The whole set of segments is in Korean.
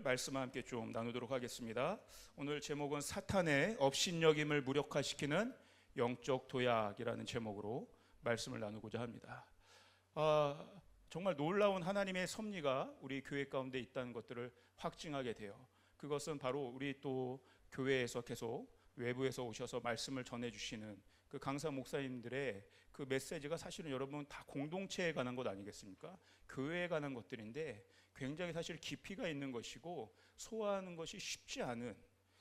오늘 말씀 함께 좀 나누도록 하겠습니다. 오늘 제목은 사탄의 업신여김을 무력화시키는 영적 도약이라는 제목으로 말씀을 나누고자 합니다. 정말 놀라운 하나님의 섭리가 우리 교회 가운데 있다는 것들을 확증하게 돼요. 그것은 바로 우리 또 교회에서 계속 외부에서 오셔서 말씀을 전해주시는 그 강사 목사님들의 그 메시지가 사실은 여러분 다 공동체에 관한 것 아니겠습니까? 교회에 관한 것들인데 굉장히 사실 깊이가 있는 것이고 소화하는 것이 쉽지 않은,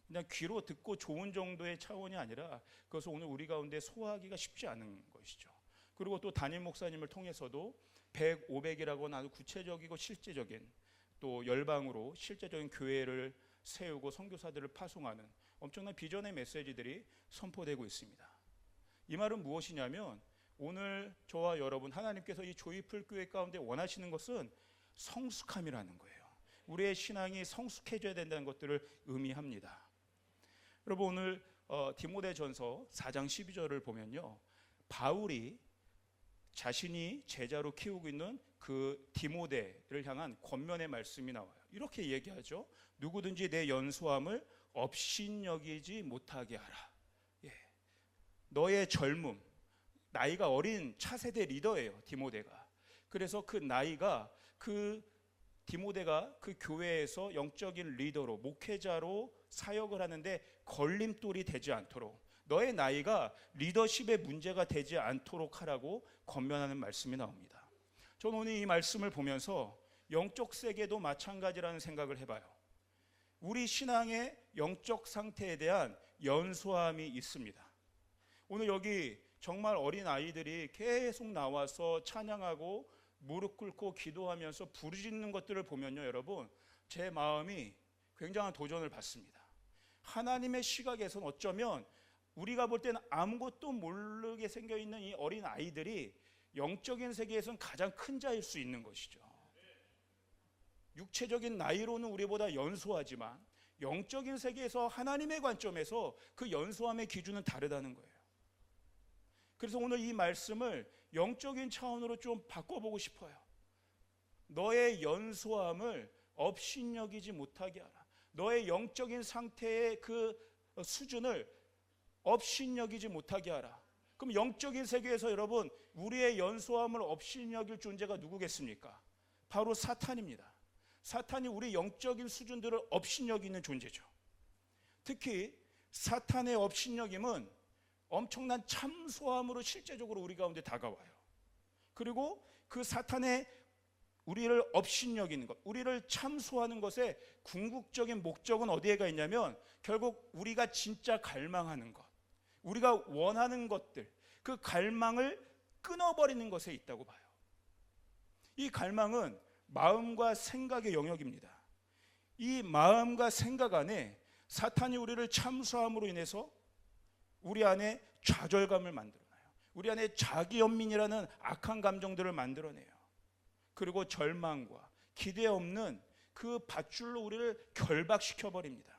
그냥 귀로 듣고 좋은 정도의 차원이 아니라 그것을 오늘 우리 가운데 소화하기가 쉽지 않은 것이죠. 그리고 또 담임 목사님을 통해서도 100, 500이라고 아주 구체적이고 실제적인 또 열방으로 실제적인 교회를 세우고 선교사들을 파송하는 엄청난 비전의 메시지들이 선포되고 있습니다. 이 말은 무엇이냐면 오늘 저와 여러분 하나님께서 이 조이풀 교회 가운데 원하시는 것은 성숙함이라는 거예요. 우리의 신앙이 성숙해져야 된다는 것들을 의미합니다. 여러분 오늘 디모데전서 4장 12절을 보면요, 바울이 자신이 제자로 키우고 있는 그 디모데를 향한 권면의 말씀이 나와요. 이렇게 얘기하죠. 누구든지 내 연소함을 업신여기지 못하게 하라. 너의 젊음, 나이가 어린 차세대 리더예요, 디모데가. 그래서 그 나이가 그 디모데가 그 교회에서 영적인 리더로, 목회자로 사역을 하는데 걸림돌이 되지 않도록, 너의 나이가 리더십의 문제가 되지 않도록 하라고 권면하는 말씀이 나옵니다. 저는 오늘 이 말씀을 보면서 영적 세계도 마찬가지라는 생각을 해봐요. 우리 신앙의 영적 상태에 대한 연소함이 있습니다. 오늘 여기 정말 어린 아이들이 계속 나와서 찬양하고 무릎 꿇고 기도하면서 부르짖는 것들을 보면요, 여러분 제 마음이 굉장한 도전을 받습니다. 하나님의 시각에서는 어쩌면 우리가 볼 때는 아무것도 모르게 생겨있는 이 어린 아이들이 영적인 세계에서는 가장 큰 자일 수 있는 것이죠. 육체적인 나이로는 우리보다 연소하지만 영적인 세계에서 하나님의 관점에서 그 연소함의 기준은 다르다는 거예요. 그래서 오늘 이 말씀을 영적인 차원으로 좀 바꿔보고 싶어요. 너의 연소함을 업신여기지 못하게 하라. 너의 영적인 상태의 그 수준을 업신여기지 못하게 하라. 그럼 영적인 세계에서 여러분 우리의 연소함을 업신여길 존재가 누구겠습니까? 바로 사탄입니다. 사탄이 우리 영적인 수준들을 업신여기는 존재죠. 특히 사탄의 업신여김은 엄청난 참소함으로 실제적으로 우리 가운데 다가와요. 그리고 그 사탄의 우리를 업신여기는 것, 우리를 참소하는 것의 궁극적인 목적은 어디에가 있냐면 결국 우리가 진짜 갈망하는 것, 우리가 원하는 것들, 그 갈망을 끊어버리는 것에 있다고 봐요. 이 갈망은 마음과 생각의 영역입니다. 이 마음과 생각 안에 사탄이 우리를 참소함으로 인해서 우리 안에 좌절감을 만들어내요. 우리 안에 자기연민이라는 악한 감정들을 만들어내요. 그리고 절망과 기대 없는 그 밧줄로 우리를 결박시켜버립니다.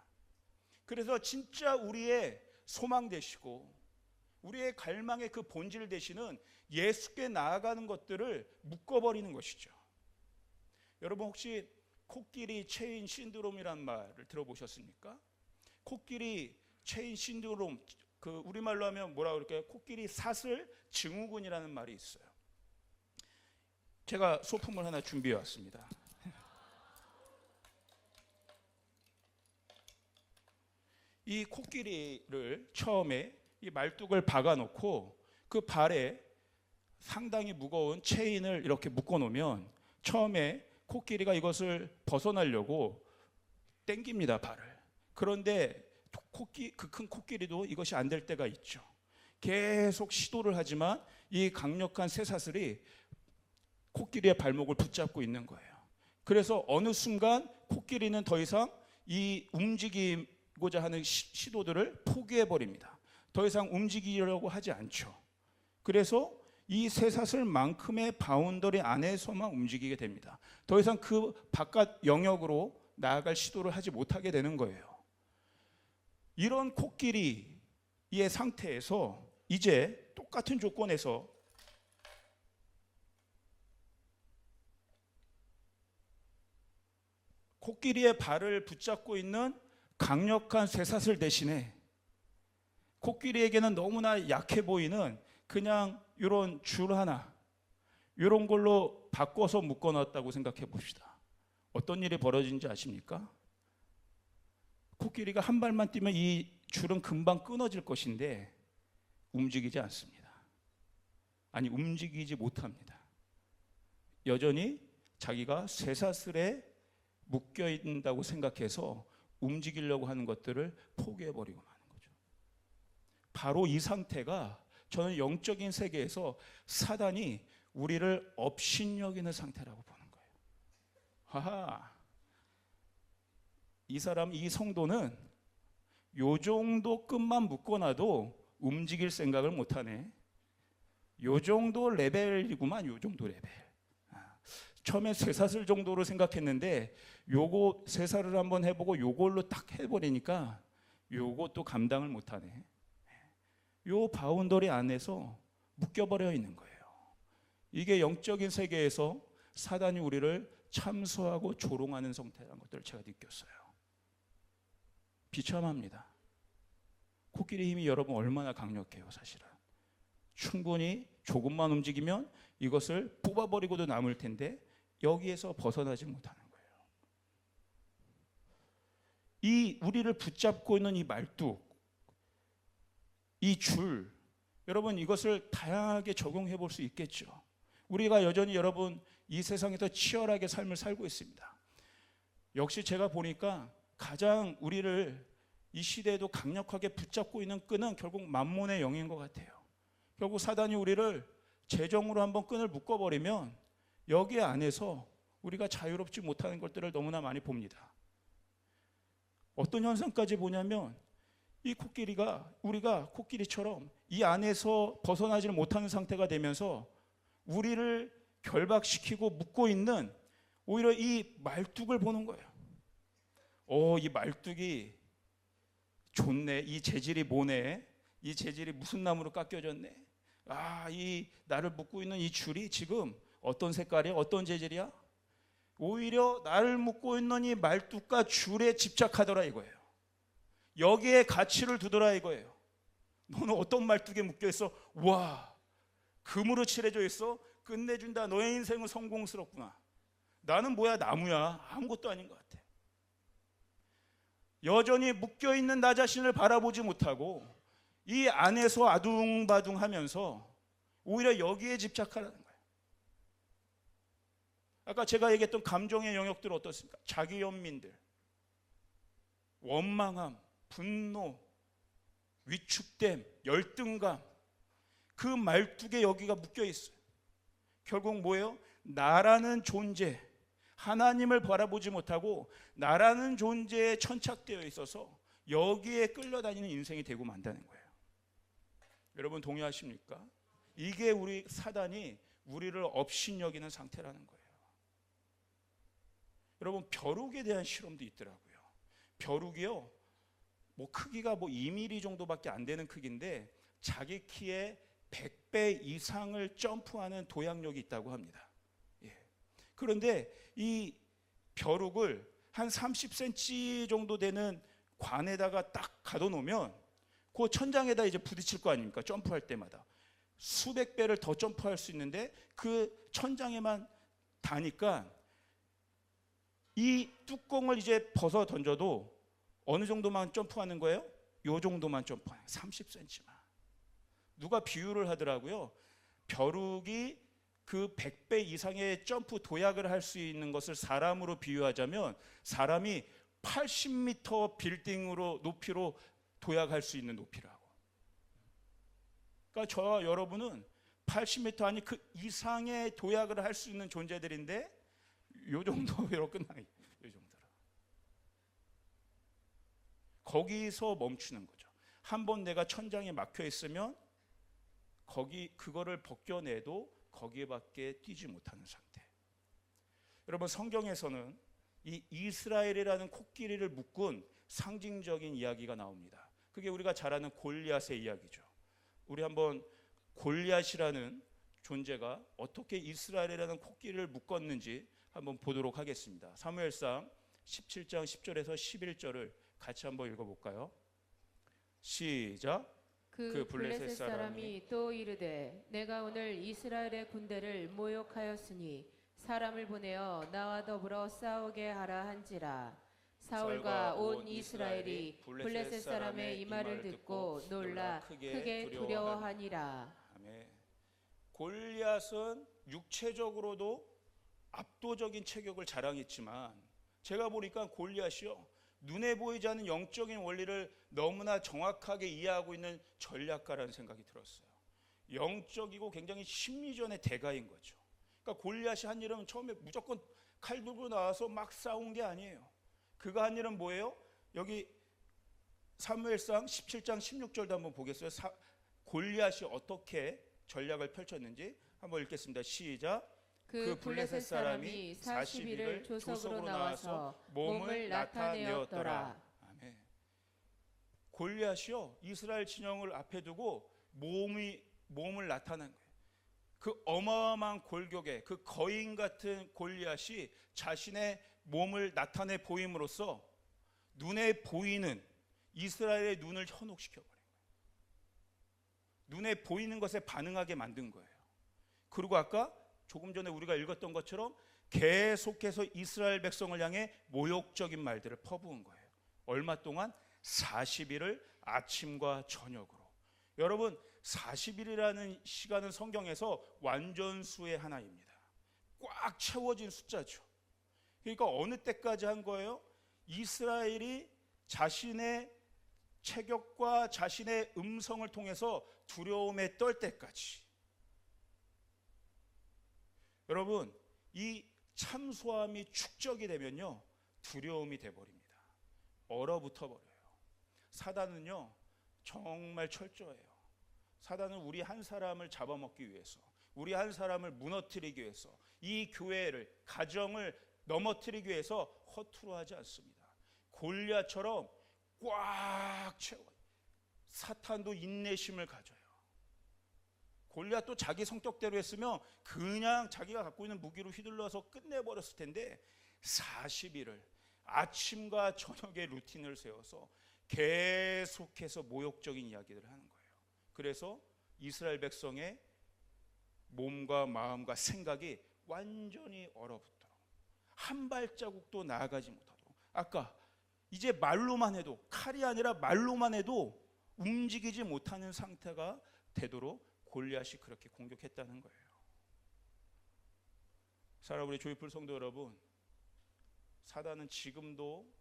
그래서 진짜 우리의 소망 되시고 우리의 갈망의 그 본질 되시는 예수께 나아가는 것들을 묶어버리는 것이죠. 여러분 혹시 코끼리 체인 신드롬이란 말을 들어보셨습니까? 코끼리 체인 신드롬, 그 우리말로 하면 뭐라 그럴까요? 코끼리 사슬 증후군이라는 말이 있어요. 제가 소품을 하나 준비해 왔습니다. 이 코끼리를 처음에 이 말뚝을 박아놓고 그 발에 상당히 무거운 체인을 이렇게 묶어놓으면 처음에 코끼리가 이것을 벗어나려고 당깁니다, 발을. 그런데 그 큰 코끼리도 이것이 안 될 때가 있죠. 계속 시도를 하지만 이 강력한 쇠사슬이 코끼리의 발목을 붙잡고 있는 거예요. 그래서 어느 순간 코끼리는 더 이상 이 움직이고자 하는 시도들을 포기해버립니다. 더 이상 움직이려고 하지 않죠. 그래서 이 쇠사슬만큼의 바운더리 안에서만 움직이게 됩니다. 더 이상 그 바깥 영역으로 나아갈 시도를 하지 못하게 되는 거예요. 이런 코끼리의 상태에서 이제 똑같은 조건에서 코끼리의 발을 붙잡고 있는 강력한 쇠사슬 대신에 코끼리에게는 너무나 약해 보이는 그냥 이런 줄 하나, 이런 걸로 바꿔서 묶어놨다고 생각해 봅시다. 어떤 일이 벌어진지 아십니까? 코끼리가 한 발만 뛰면 이 줄은 금방 끊어질 것인데 움직이지 않습니다. 아니, 움직이지 못합니다. 여전히 자기가 쇠사슬에 묶여 있다고 생각해서 움직이려고 하는 것들을 포기해버리고 마는 거죠. 바로 이 상태가 저는 영적인 세계에서 사단이 우리를 업신여기는 상태라고 보는 거예요. 하하, 이 사람, 이 성도는 요 정도 끈만 묶어놔도 움직일 생각을 못하네. 요 정도 레벨이구만. 요 정도 레벨. 처음에 쇠사슬 정도로 생각했는데 요거 쇠사슬을 한번 해보고 요걸로 딱 해버리니까 요것도 감당을 못하네. 요 바운더리 안에서 묶여버려 있는 거예요. 이게 영적인 세계에서 사단이 우리를 참소하고 조롱하는 상태라는 것들을 제가 느꼈어요. 비참합니다. 코끼리 힘이 여러분 얼마나 강력해요. 사실은 충분히 조금만 움직이면 이것을 뽑아버리고도 남을 텐데 여기에서 벗어나지 못하는 거예요. 이 우리를 붙잡고 있는 이 말뚝, 이 줄, 여러분 이것을 다양하게 적용해 볼 수 있겠죠. 우리가 여전히 여러분 이 세상에서 치열하게 삶을 살고 있습니다. 역시 제가 보니까 가장 우리를 이 시대에도 강력하게 붙잡고 있는 끈은 결국 만몬의 영인 것 같아요. 결국 사단이 우리를 재정으로 한번 끈을 묶어버리면 여기 안에서 우리가 자유롭지 못하는 것들을 너무나 많이 봅니다. 어떤 현상까지 보냐면 이 코끼리가, 우리가 코끼리처럼 이 안에서 벗어나지를 못하는 상태가 되면서 우리를 결박시키고 묶고 있는 오히려 이 말뚝을 보는 거예요. 이 말뚝이 좋네. 이 재질이 뭐네. 이 재질이 무슨 나무로 깎여졌네. 이 나를 묶고 있는 이 줄이 지금 어떤 색깔이야? 어떤 재질이야? 오히려 나를 묶고 있는 이 말뚝과 줄에 집착하더라 이거예요. 여기에 가치를 두더라 이거예요. 너는 어떤 말뚝에 묶여 있어? 와, 금으로 칠해져 있어? 끝내준다. 너의 인생은 성공스럽구나. 나는 뭐야? 나무야. 아무것도 아닌 것 같아. 여전히 묶여있는 나 자신을 바라보지 못하고 이 안에서 아둥바둥하면서 오히려 여기에 집착하라는 거예요. 아까 제가 얘기했던 감정의 영역들 어떻습니까? 자기 연민들, 원망함, 분노, 위축됨, 열등감, 그 말뚝에 여기가 묶여 있어요. 결국 뭐예요? 나라는 존재, 하나님을 바라보지 못하고 나라는 존재에 천착되어 있어서 여기에 끌려다니는 인생이 되고 만다는 거예요. 여러분 동의하십니까? 이게 우리 사단이 우리를 업신여기는 상태라는 거예요. 여러분 벼룩에 대한 실험도 있더라고요. 벼룩이요, 크기가 2mm 정도밖에 안 되는 크기인데 자기 키의 100배 이상을 점프하는 도약력이 있다고 합니다. 그런데 이 벼룩을 한 30cm 정도 되는 관에다가 딱 가둬놓으면 그 천장에다 이제 부딪힐 거 아닙니까? 점프할 때마다 수백 배를 더 점프할 수 있는데 그 천장에만 닿으니까 이 뚜껑을 이제 벗어 던져도 어느 정도만 점프하는 거예요? 요 정도만 점프해요. 30cm만. 누가 비유를 하더라고요. 벼룩이 그 100배 이상의 점프 도약을 할 수 있는 것을 사람으로 비유하자면 사람이 80m 빌딩으로 높이로 도약할 수 있는 높이라고. 그러니까 저와 여러분은 80m 아니 그 이상의 도약을 할 수 있는 존재들인데 요 정도로 끝나요. 요 정도로. 거기서 멈추는 거죠. 한번 내가 천장에 막혀 있으면 그거를 벗겨내도 거기에밖에 뛰지 못하는 상태. 여러분 성경에서는 이 이스라엘이라는 코끼리를 묶은 상징적인 이야기가 나옵니다. 그게 우리가 잘 아는 골리앗의 이야기죠. 우리 한번 골리앗이라는 존재가 어떻게 이스라엘이라는 코끼리를 묶었는지 한번 보도록 하겠습니다. 사무엘상 17장 10절에서 11절을 같이 한번 읽어볼까요? 시작. 그 블레셋 사람이 또 이르되 내가 오늘 이스라엘의 군대를 모욕하였으니 사람을 보내어 나와 더불어 싸우게 하라 한지라. 사울과 온 이스라엘이 블레셋 사람의 이 말을 듣고 놀라 크게 두려워하니라. 아멘. 골리앗은 육체적으로도 압도적인 체격을 자랑했지만 제가 보니까 골리앗이요, 눈에 보이지 않는 영적인 원리를 너무나 정확하게 이해하고 있는 전략가라는 생각이 들었어요. 영적이고 굉장히 심리전의 대가인 거죠. 그러니까 골리앗이 한 일은 처음에 무조건 칼 들고 나와서 막 싸운 게 아니에요. 그가 한 일은 뭐예요? 여기 사무엘상 17장 16절도 한번 보겠어요. 골리앗이 어떻게 전략을 펼쳤는지 한번 읽겠습니다. 시작. 그 블레셋 사람이 40일을 조석으로 나와서 몸을 나타내었더라. 아멘. 골리앗이요, 이스라엘 진영을 앞에 두고 몸을 나타낸 거예요. 그 어마어마한 골격에 그 거인 같은 골리앗이 자신의 몸을 나타내 보임으로써 눈에 보이는 이스라엘의 눈을 현혹시켜버린 거예요. 눈에 보이는 것에 반응하게 만든 거예요. 그리고 아까 조금 전에 우리가 읽었던 것처럼 계속해서 이스라엘 백성을 향해 모욕적인 말들을 퍼부은 거예요. 얼마 동안? 40일을 아침과 저녁으로. 여러분, 40일이라는 시간은 성경에서 완전수의 하나입니다. 꽉 채워진 숫자죠. 그러니까 어느 때까지 한 거예요? 이스라엘이 자신의 체격과 자신의 음성을 통해서 두려움에 떨 때까지. 여러분, 이 참소함이 축적이 되면요, 두려움이 돼버립니다. 얼어붙어 버려요. 사단은요, 정말 철저해요. 사단은 우리 한 사람을 잡아먹기 위해서, 우리 한 사람을 무너뜨리기 위해서, 이 교회를, 가정을 넘어뜨리기 위해서 허투루 하지 않습니다. 골리앗처럼 꽉 채워요. 사탄도 인내심을 가져요. 골리앗도 자기 성격대로 했으면 그냥 자기가 갖고 있는 무기로 휘둘러서 끝내버렸을 텐데 40일을 아침과 저녁의 루틴을 세워서 계속해서 모욕적인 이야기를 하는 거예요. 그래서 이스라엘 백성의 몸과 마음과 생각이 완전히 얼어붙도록, 한 발자국도 나아가지 못하도록, 아까 이제 말로만 해도, 칼이 아니라 말로만 해도 움직이지 못하는 상태가 되도록 골리앗이 그렇게 공격했다는 거예요. 사랑하는 우리 조이풀 성도 여러분, 사단은 지금도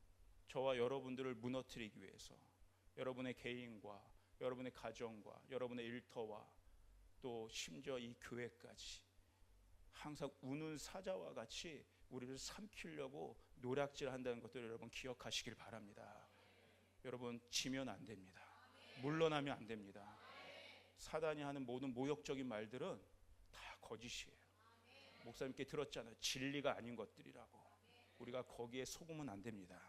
저와 여러분들을 무너뜨리기 위해서 여러분의 개인과 여러분의 가정과 여러분의 일터와 또 심지어 이 교회까지 항상 우는 사자와 같이 우리를 삼키려고 노략질한다는 것들을 여러분 기억하시길 바랍니다. 여러분, 지면 안 됩니다. 물러나면 안 됩니다. 사단이 하는 모든 모욕적인 말들은 다 거짓이에요. 목사님께 들었잖아요. 진리가 아닌 것들이라고. 우리가 거기에 속으면 안 됩니다.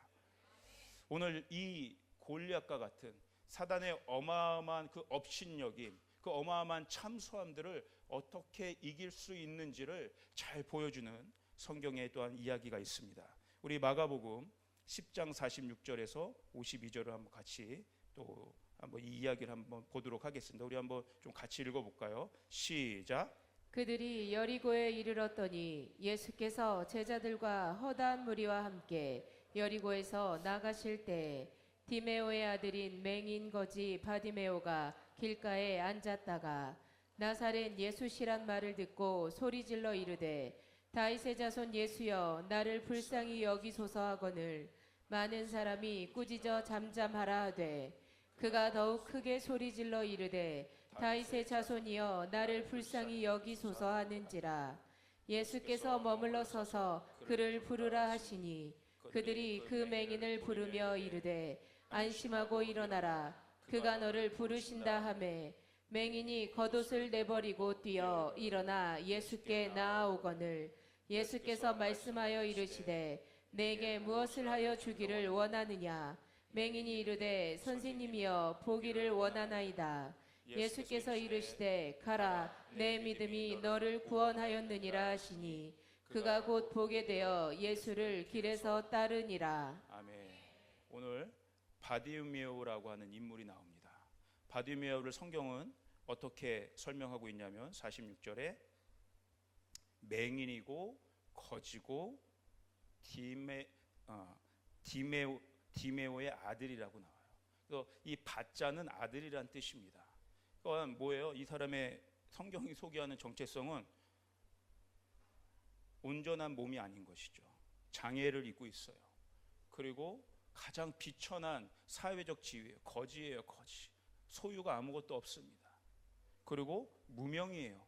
오늘 이 골리앗과 같은 사단의 어마어마한 그 업신여김, 그 어마어마한 참소함들을 어떻게 이길 수 있는지를 잘 보여주는 성경에 또한 이야기가 있습니다. 우리 마가복음 10장 46절에서 52절을 한번 같이 또 한번 이 이야기를 한번 보도록 하겠습니다. 우리 한번 좀 같이 읽어볼까요? 시작. 그들이 여리고에 이르렀더니 예수께서 제자들과 허다한 무리와 함께 여리고에서 나가실 때 디메오의 아들인 맹인 거지 바디메오가 길가에 앉았다가 나사렛 예수시란 말을 듣고 소리질러 이르되 다윗의 자손 예수여 나를 불쌍히 여기소서 하거늘 많은 사람이 꾸짖어 잠잠하라 하되 그가 더욱 크게 소리질러 이르되 다윗의 자손이여 나를 불쌍히 여기소서 하는지라. 예수께서 머물러 서서 그를 부르라 하시니 그들이 그 맹인을 부르며 이르되 안심하고 일어나라 그가 너를 부르신다 하매 맹인이 겉옷을 내버리고 뛰어 일어나 예수께 나아오거늘 예수께서 말씀하여 이르시되 내게 무엇을 하여 주기를 원하느냐. 맹인이 이르되 선생님이여 보기를 원하나이다. 예수께서 이르시되 가라 내 믿음이 너를 구원하였느니라 하시니 그가 곧 보게 되어 예수를 길에서 따르니라. 아멘. 오늘 바디메오라고 하는 인물이 나옵니다. 바디메오를 성경은 어떻게 설명하고 있냐면 46절에 맹인이고 거지고 디메오의 아들이라고 나와요. 그래서 이 바자는 아들이란 뜻입니다. 그건 뭐예요? 이 사람의 성경이 소개하는 정체성은 온전한 몸이 아닌 것이죠. 장애를 입고 있어요. 그리고 가장 비천한 사회적 지위예요. 거지예요, 거지. 소유가 아무것도 없습니다. 그리고 무명이에요.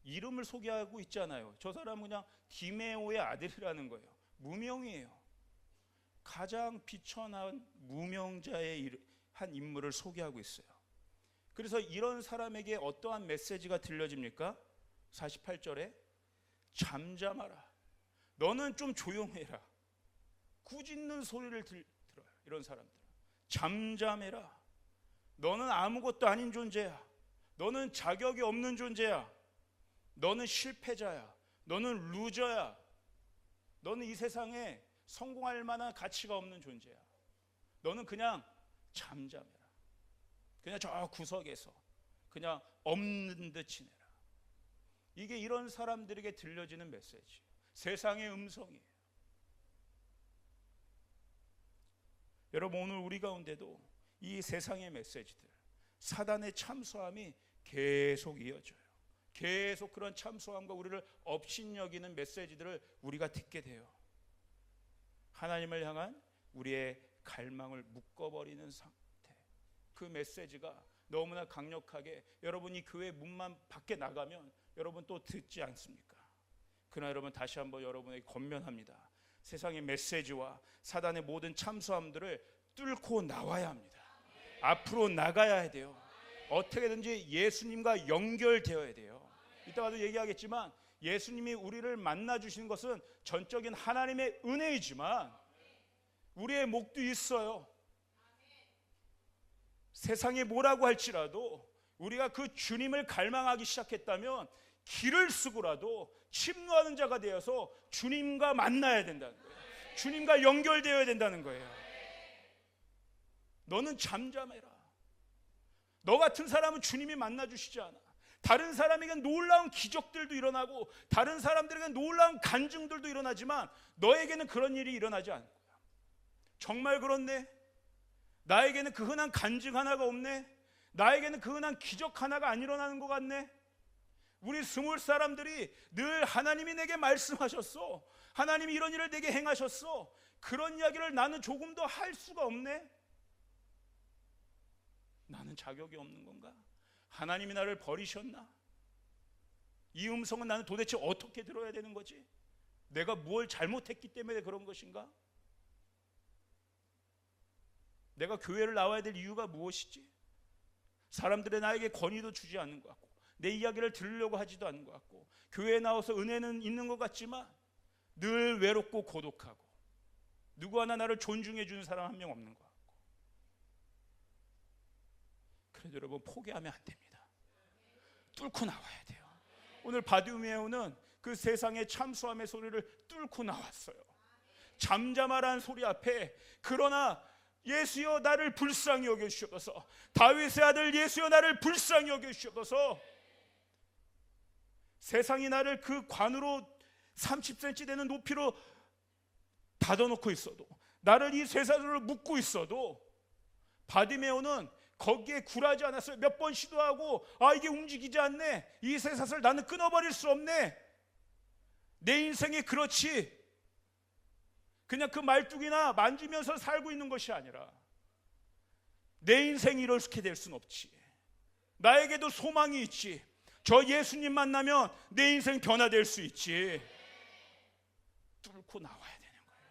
이름을 소개하고 있잖아요. 저 사람은 그냥 디메오의 아들이라는 거예요. 무명이에요. 가장 비천한 무명자의 한 인물을 소개하고 있어요. 그래서 이런 사람에게 어떠한 메시지가 들려집니까? 48절에 잠잠하라. 너는 좀 조용해라. 꾸짖는 소리를 들어요. 이런 사람들. 잠잠해라. 너는 아무것도 아닌 존재야. 너는 자격이 없는 존재야. 너는 실패자야. 너는 루저야. 너는 이 세상에 성공할 만한 가치가 없는 존재야. 너는 그냥 잠잠해라. 그냥 저 구석에서 그냥 없는 듯 지내라. 이게 이런 사람들에게 들려지는 메시지. 세상의 음성이에요. 여러분, 오늘 우리 가운데도 이 세상의 메시지들, 사단의 참소함이 계속 이어져요. 계속 그런 참소함과 우리를 업신여기는 메시지들을 우리가 듣게 돼요. 하나님을 향한 우리의 갈망을 묶어버리는 상태. 그 메시지가 너무나 강력하게 여러분이 교회 문만 밖에 나가면 여러분 또 듣지 않습니까? 그러나 여러분, 다시 한번 여러분에게 권면합니다. 세상의 메시지와 사단의 모든 참소함들을 뚫고 나와야 합니다. 앞으로 나가야 돼요. 어떻게든지 예수님과 연결되어야 돼요. 이따가도 얘기하겠지만 예수님이 우리를 만나 주시는 것은 전적인 하나님의 은혜이지만 우리의 목도 있어요. 세상이 뭐라고 할지라도 우리가 그 주님을 갈망하기 시작했다면 길을 쓰고라도 침노하는 자가 되어서 주님과 만나야 된다는 거예요. 주님과 연결되어야 된다는 거예요. 너는 잠잠해라. 너 같은 사람은 주님이 만나 주시지 않아. 다른 사람에겐 놀라운 기적들도 일어나고 다른 사람들에겐 놀라운 간증들도 일어나지만 너에게는 그런 일이 일어나지 않을 거야. 정말 그렇네? 나에게는 그 흔한 간증 하나가 없네? 나에게는 그 흔한 기적 하나가 안 일어나는 것 같네? 우리 스몰 사람들이 늘 하나님이 내게 말씀하셨어. 하나님이 이런 일을 내게 행하셨어. 그런 이야기를 나는 조금 더 할 수가 없네? 나는 자격이 없는 건가? 하나님이 나를 버리셨나? 이 음성은 나는 도대체 어떻게 들어야 되는 거지? 내가 뭘 잘못했기 때문에 그런 것인가? 내가 교회를 나와야 될 이유가 무엇이지? 사람들이 나에게 권위도 주지 않는 것 같고 내 이야기를 들으려고 하지도 않는 것 같고 교회에 나와서 은혜는 있는 것 같지만 늘 외롭고 고독하고 누구 하나 나를 존중해 주는 사람 한 명 없는 것 같고. 그래도 여러분, 포기하면 안 됩니다. 뚫고 나와야 돼요. 오늘 바디메오는 그 세상의 참소함의 소리를 뚫고 나왔어요. 잠잠하라는 소리 앞에 그러나 예수여 나를 불쌍히 여겨주시옵소서. 다윗의 아들 예수여 나를 불쌍히 여겨주시옵소서. 세상이 나를 그 관으로 30cm 되는 높이로 닫아놓고 있어도, 나를 이 쇠사슬로 묶고 있어도 바디메오는 거기에 굴하지 않았어요. 몇 번 시도하고 이게 움직이지 않네. 이 쇠사슬 나는 끊어버릴 수 없네. 내 인생이 그렇지 그냥 그 말뚝이나 만지면서 살고 있는 것이 아니라 내 인생이 이렇게 될 수는 없지. 나에게도 소망이 있지. 저 예수님 만나면 내 인생 변화될 수 있지. 뚫고 나와야 되는 거예요.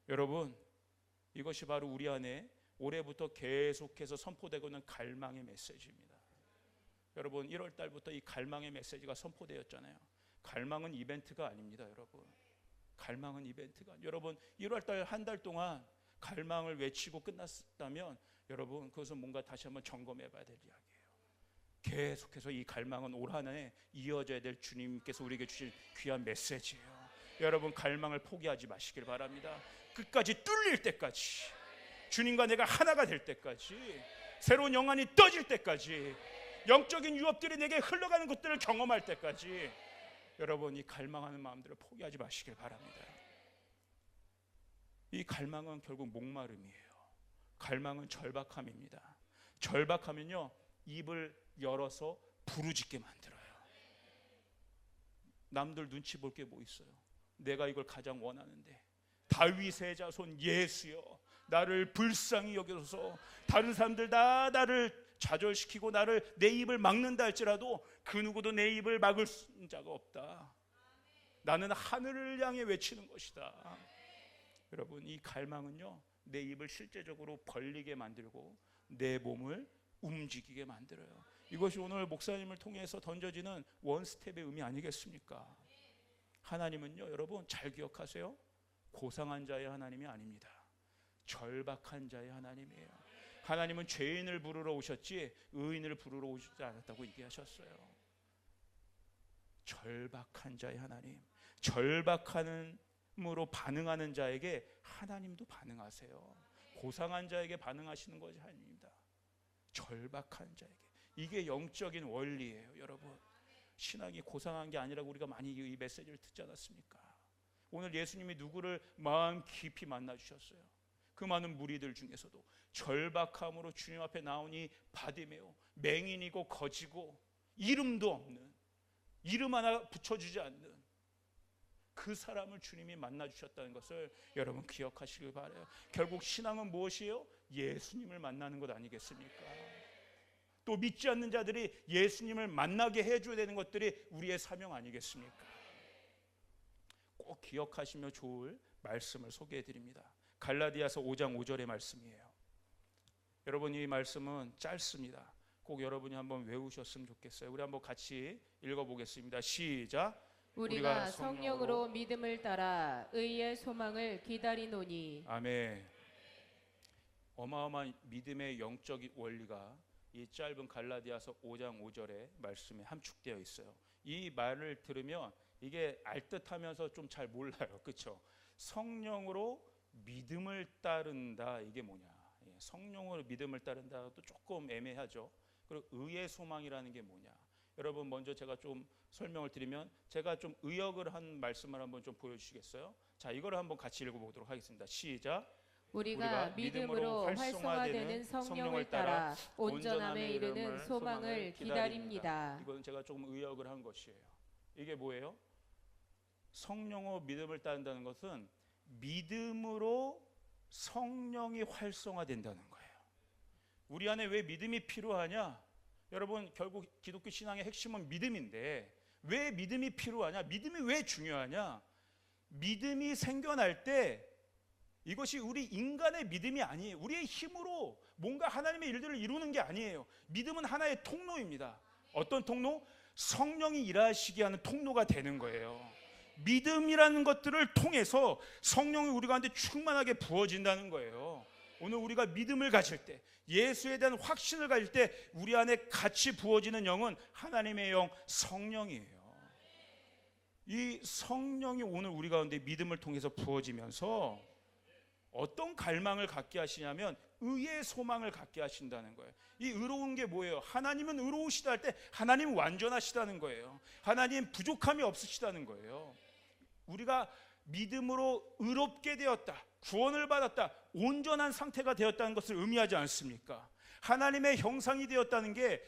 여러분, 이것이 바로 우리 안에 올해부터 계속해서 선포되고 있는 갈망의 메시지입니다. 여러분, 1월 달부터 이 갈망의 메시지가 선포되었잖아요. 갈망은 이벤트가 아닙니다, 여러분. 갈망은 이벤트가 아니에요. 여러분, 1월 달 한 달 동안 갈망을 외치고 끝났다면 여러분, 그것은 뭔가 다시 한번 점검해 봐야 될 이야기예요. 계속해서 이 갈망은 올 한 해 이어져야 될 주님께서 우리에게 주신 귀한 메시지예요. 여러분, 갈망을 포기하지 마시길 바랍니다. 끝까지 뚫릴 때까지, 주님과 내가 하나가 될 때까지, 새로운 영안이 떠질 때까지, 영적인 유업들이 내게 흘러가는 것들을 경험할 때까지 여러분, 이 갈망하는 마음들을 포기하지 마시길 바랍니다. 이 갈망은 결국 목마름이에요. 갈망은 절박함입니다. 절박하면요, 입을 열어서 부르짖게 만들어요. 남들 눈치 볼 게 뭐 있어요? 내가 이걸 가장 원하는데, 다윗의 자손 예수여, 나를 불쌍히 여겨서 다른 사람들 다 나를 좌절시키고 나를 내 입을 막는다 할지라도 그 누구도 내 입을 막을 자가 없다. 나는 하늘을 향해 외치는 것이다. 여러분, 이 갈망은요, 내 입을 실제적으로 벌리게 만들고 내 몸을 움직이게 만들어요. 이것이 오늘 목사님을 통해서 던져지는 원스텝의 의미 아니겠습니까? 하나님은요, 여러분 잘 기억하세요. 고상한 자의 하나님이 아닙니다. 절박한 자의 하나님이에요. 하나님은 죄인을 부르러 오셨지 의인을 부르러 오시지 않았다고 얘기하셨어요. 절박한 자의 하나님, 절박함으로 반응하는 자에게 하나님도 반응하세요. 고상한 자에게 반응하시는 것이 아닙니다. 절박한 자에게. 이게 영적인 원리예요. 여러분, 신앙이 고상한 게 아니라고 우리가 많이 이 메시지를 듣지 않았습니까? 오늘 예수님이 누구를 마음 깊이 만나 주셨어요. 그 많은 무리들 중에서도 절박함으로 주님 앞에 나오니 바디메오, 맹인이고 거지고 이름도 없는, 이름 하나 붙여주지 않는 그 사람을 주님이 만나 주셨다는 것을 여러분 기억하시길 바라요. 결국 신앙은 무엇이에요? 예수님을 만나는 것 아니겠습니까? 또 믿지 않는 자들이 예수님을 만나게 해줘야 되는 것들이 우리의 사명 아니겠습니까? 꼭 기억하시며 좋을 말씀을 소개해 드립니다. 갈라디아서 5장 5절의 말씀이에요. 여러분, 이 말씀은 짧습니다. 꼭 여러분이 한번 외우셨으면 좋겠어요. 우리 한번 같이 읽어보겠습니다. 시작. 우리가 성령으로 믿음을 따라 의의 소망을 기다리노니. 아멘. 어마어마한 믿음의 영적 원리가 이 짧은 갈라디아서 5장 5절의 말씀에 함축되어 있어요. 이 말을 들으면 이게 알듯하면서 좀 잘 몰라요. 그렇죠? 성령으로 믿음을 따른다, 이게 뭐냐? 성령으로 믿음을 따른다도 조금 애매하죠. 그리고 의의 소망이라는 게 뭐냐? 여러분, 먼저 제가 좀 설명을 드리면, 제가 좀 의역을 한 말씀을 한번 좀 보여주시겠어요? 자, 이거를 한번 같이 읽어보도록 하겠습니다. 시작. 우리가 믿음으로 활성화되는 성령을 따라 온전함에 이르는 소망을 기다립니다. 이건 제가 조금 의역을 한 것이에요. 이게 뭐예요? 성령으로 믿음을 따른다는 것은 믿음으로 성령이 활성화된다는 거예요. 우리 안에 왜 믿음이 필요하냐? 여러분, 결국 기독교 신앙의 핵심은 믿음인데, 왜 믿음이 필요하냐? 믿음이 왜 중요하냐? 믿음이 생겨날 때 이것이 우리 인간의 믿음이 아니에요. 우리의 힘으로 뭔가 하나님의 일들을 이루는 게 아니에요. 믿음은 하나의 통로입니다. 어떤 통로? 성령이 일하시게 하는 통로가 되는 거예요. 믿음이라는 것들을 통해서 성령이 우리 가운데 충만하게 부어진다는 거예요. 오늘 우리가 믿음을 가질 때, 예수에 대한 확신을 가질 때 우리 안에 같이 부어지는 영은 하나님의 영, 성령이에요. 이 성령이 오늘 우리 가운데 믿음을 통해서 부어지면서 어떤 갈망을 갖게 하시냐면 의의 소망을 갖게 하신다는 거예요. 이 의로운 게 뭐예요? 하나님은 의로우시다 할 때 하나님은 완전하시다는 거예요. 하나님 부족함이 없으시다는 거예요. 우리가 믿음으로 의롭게 되었다, 구원을 받았다, 온전한 상태가 되었다는 것을 의미하지 않습니까? 하나님의 형상이 되었다는 게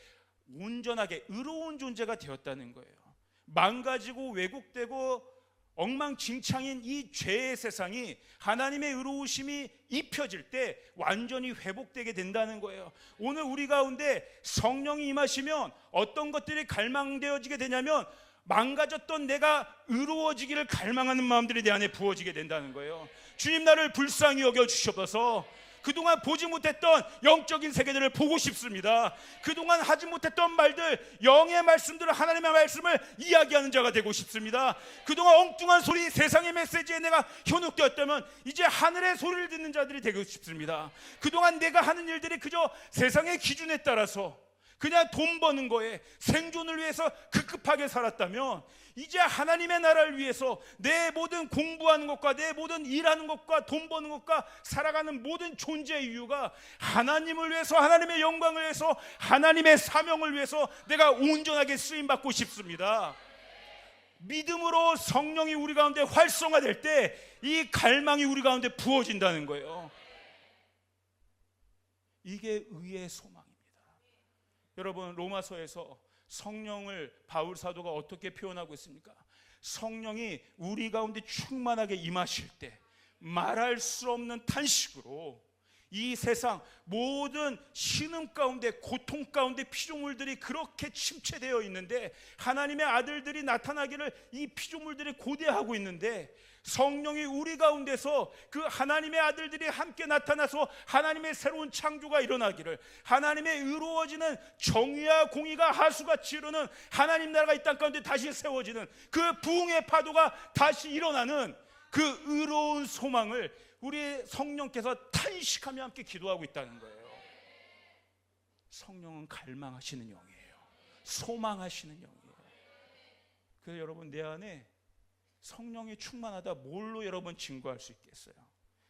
온전하게 의로운 존재가 되었다는 거예요. 망가지고 왜곡되고 엉망진창인 이 죄의 세상이 하나님의 의로우심이 입혀질 때 완전히 회복되게 된다는 거예요. 오늘 우리 가운데 성령이 임하시면 어떤 것들이 갈망되어지게 되냐면, 망가졌던 내가 의로워지기를 갈망하는 마음들이 내 안에 부어지게 된다는 거예요. 주님, 나를 불쌍히 여겨주셔서 그동안 보지 못했던 영적인 세계들을 보고 싶습니다. 그동안 하지 못했던 말들, 영의 말씀들을, 하나님의 말씀을 이야기하는 자가 되고 싶습니다. 그동안 엉뚱한 소리, 세상의 메시지에 내가 현혹되었다면 이제 하늘의 소리를 듣는 자들이 되고 싶습니다. 그동안 내가 하는 일들이 그저 세상의 기준에 따라서, 그냥 돈 버는 거에 생존을 위해서 급급하게 살았다면 이제 하나님의 나라를 위해서 내 모든 공부하는 것과 내 모든 일하는 것과 돈 버는 것과 살아가는 모든 존재의 이유가 하나님을 위해서, 하나님의 영광을 위해서, 하나님의 사명을 위해서 내가 온전하게 쓰임받고 싶습니다. 믿음으로 성령이 우리 가운데 활성화될 때 이 갈망이 우리 가운데 부어진다는 거예요. 이게 의의 소망입니다. 여러분, 로마서에서 성령을 바울 사도가 어떻게 표현하고 있습니까? 성령이 우리 가운데 충만하게 임하실 때 말할 수 없는 탄식으로 이 세상 모든 신음 가운데, 고통 가운데 피조물들이 그렇게 침체되어 있는데, 하나님의 아들들이 나타나기를 이 피조물들이 고대하고 있는데, 성령이 우리 가운데서 그 하나님의 아들들이 함께 나타나서 하나님의 새로운 창조가 일어나기를, 하나님의 의로워지는 정의와 공의가 하수같이 이루는 하나님 나라가 이 땅 가운데 다시 세워지는 그 부흥의 파도가 다시 일어나는 그 의로운 소망을 우리 성령께서 탄식하며 함께 기도하고 있다는 거예요. 성령은 갈망하시는 영이에요. 소망하시는 영이에요. 그래서 여러분, 내 안에 성령이 충만하다, 뭘로 여러분 증거할 수 있겠어요?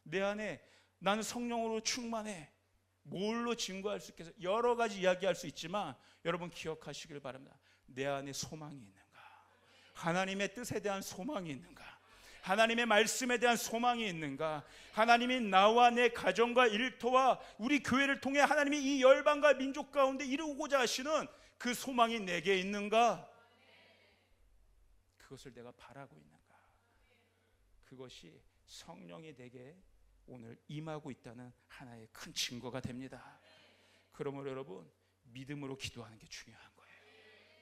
내 안에 나는 성령으로 충만해, 뭘로 증거할 수 있겠어요? 여러 가지 이야기할 수 있지만 여러분 기억하시길 바랍니다. 내 안에 소망이 있는가? 하나님의 뜻에 대한 소망이 있는가? 하나님의 말씀에 대한 소망이 있는가? 하나님이 나와 내 가정과 일터와 우리 교회를 통해 하나님이 이 열방과 민족 가운데 이루고자 하시는 그 소망이 내게 있는가? 그것을 내가 바라고 있는가? 그것이 성령이 내게 오늘 임하고 있다는 하나의 큰 증거가 됩니다. 그러므로 여러분, 믿음으로 기도하는 게 중요한 거예요.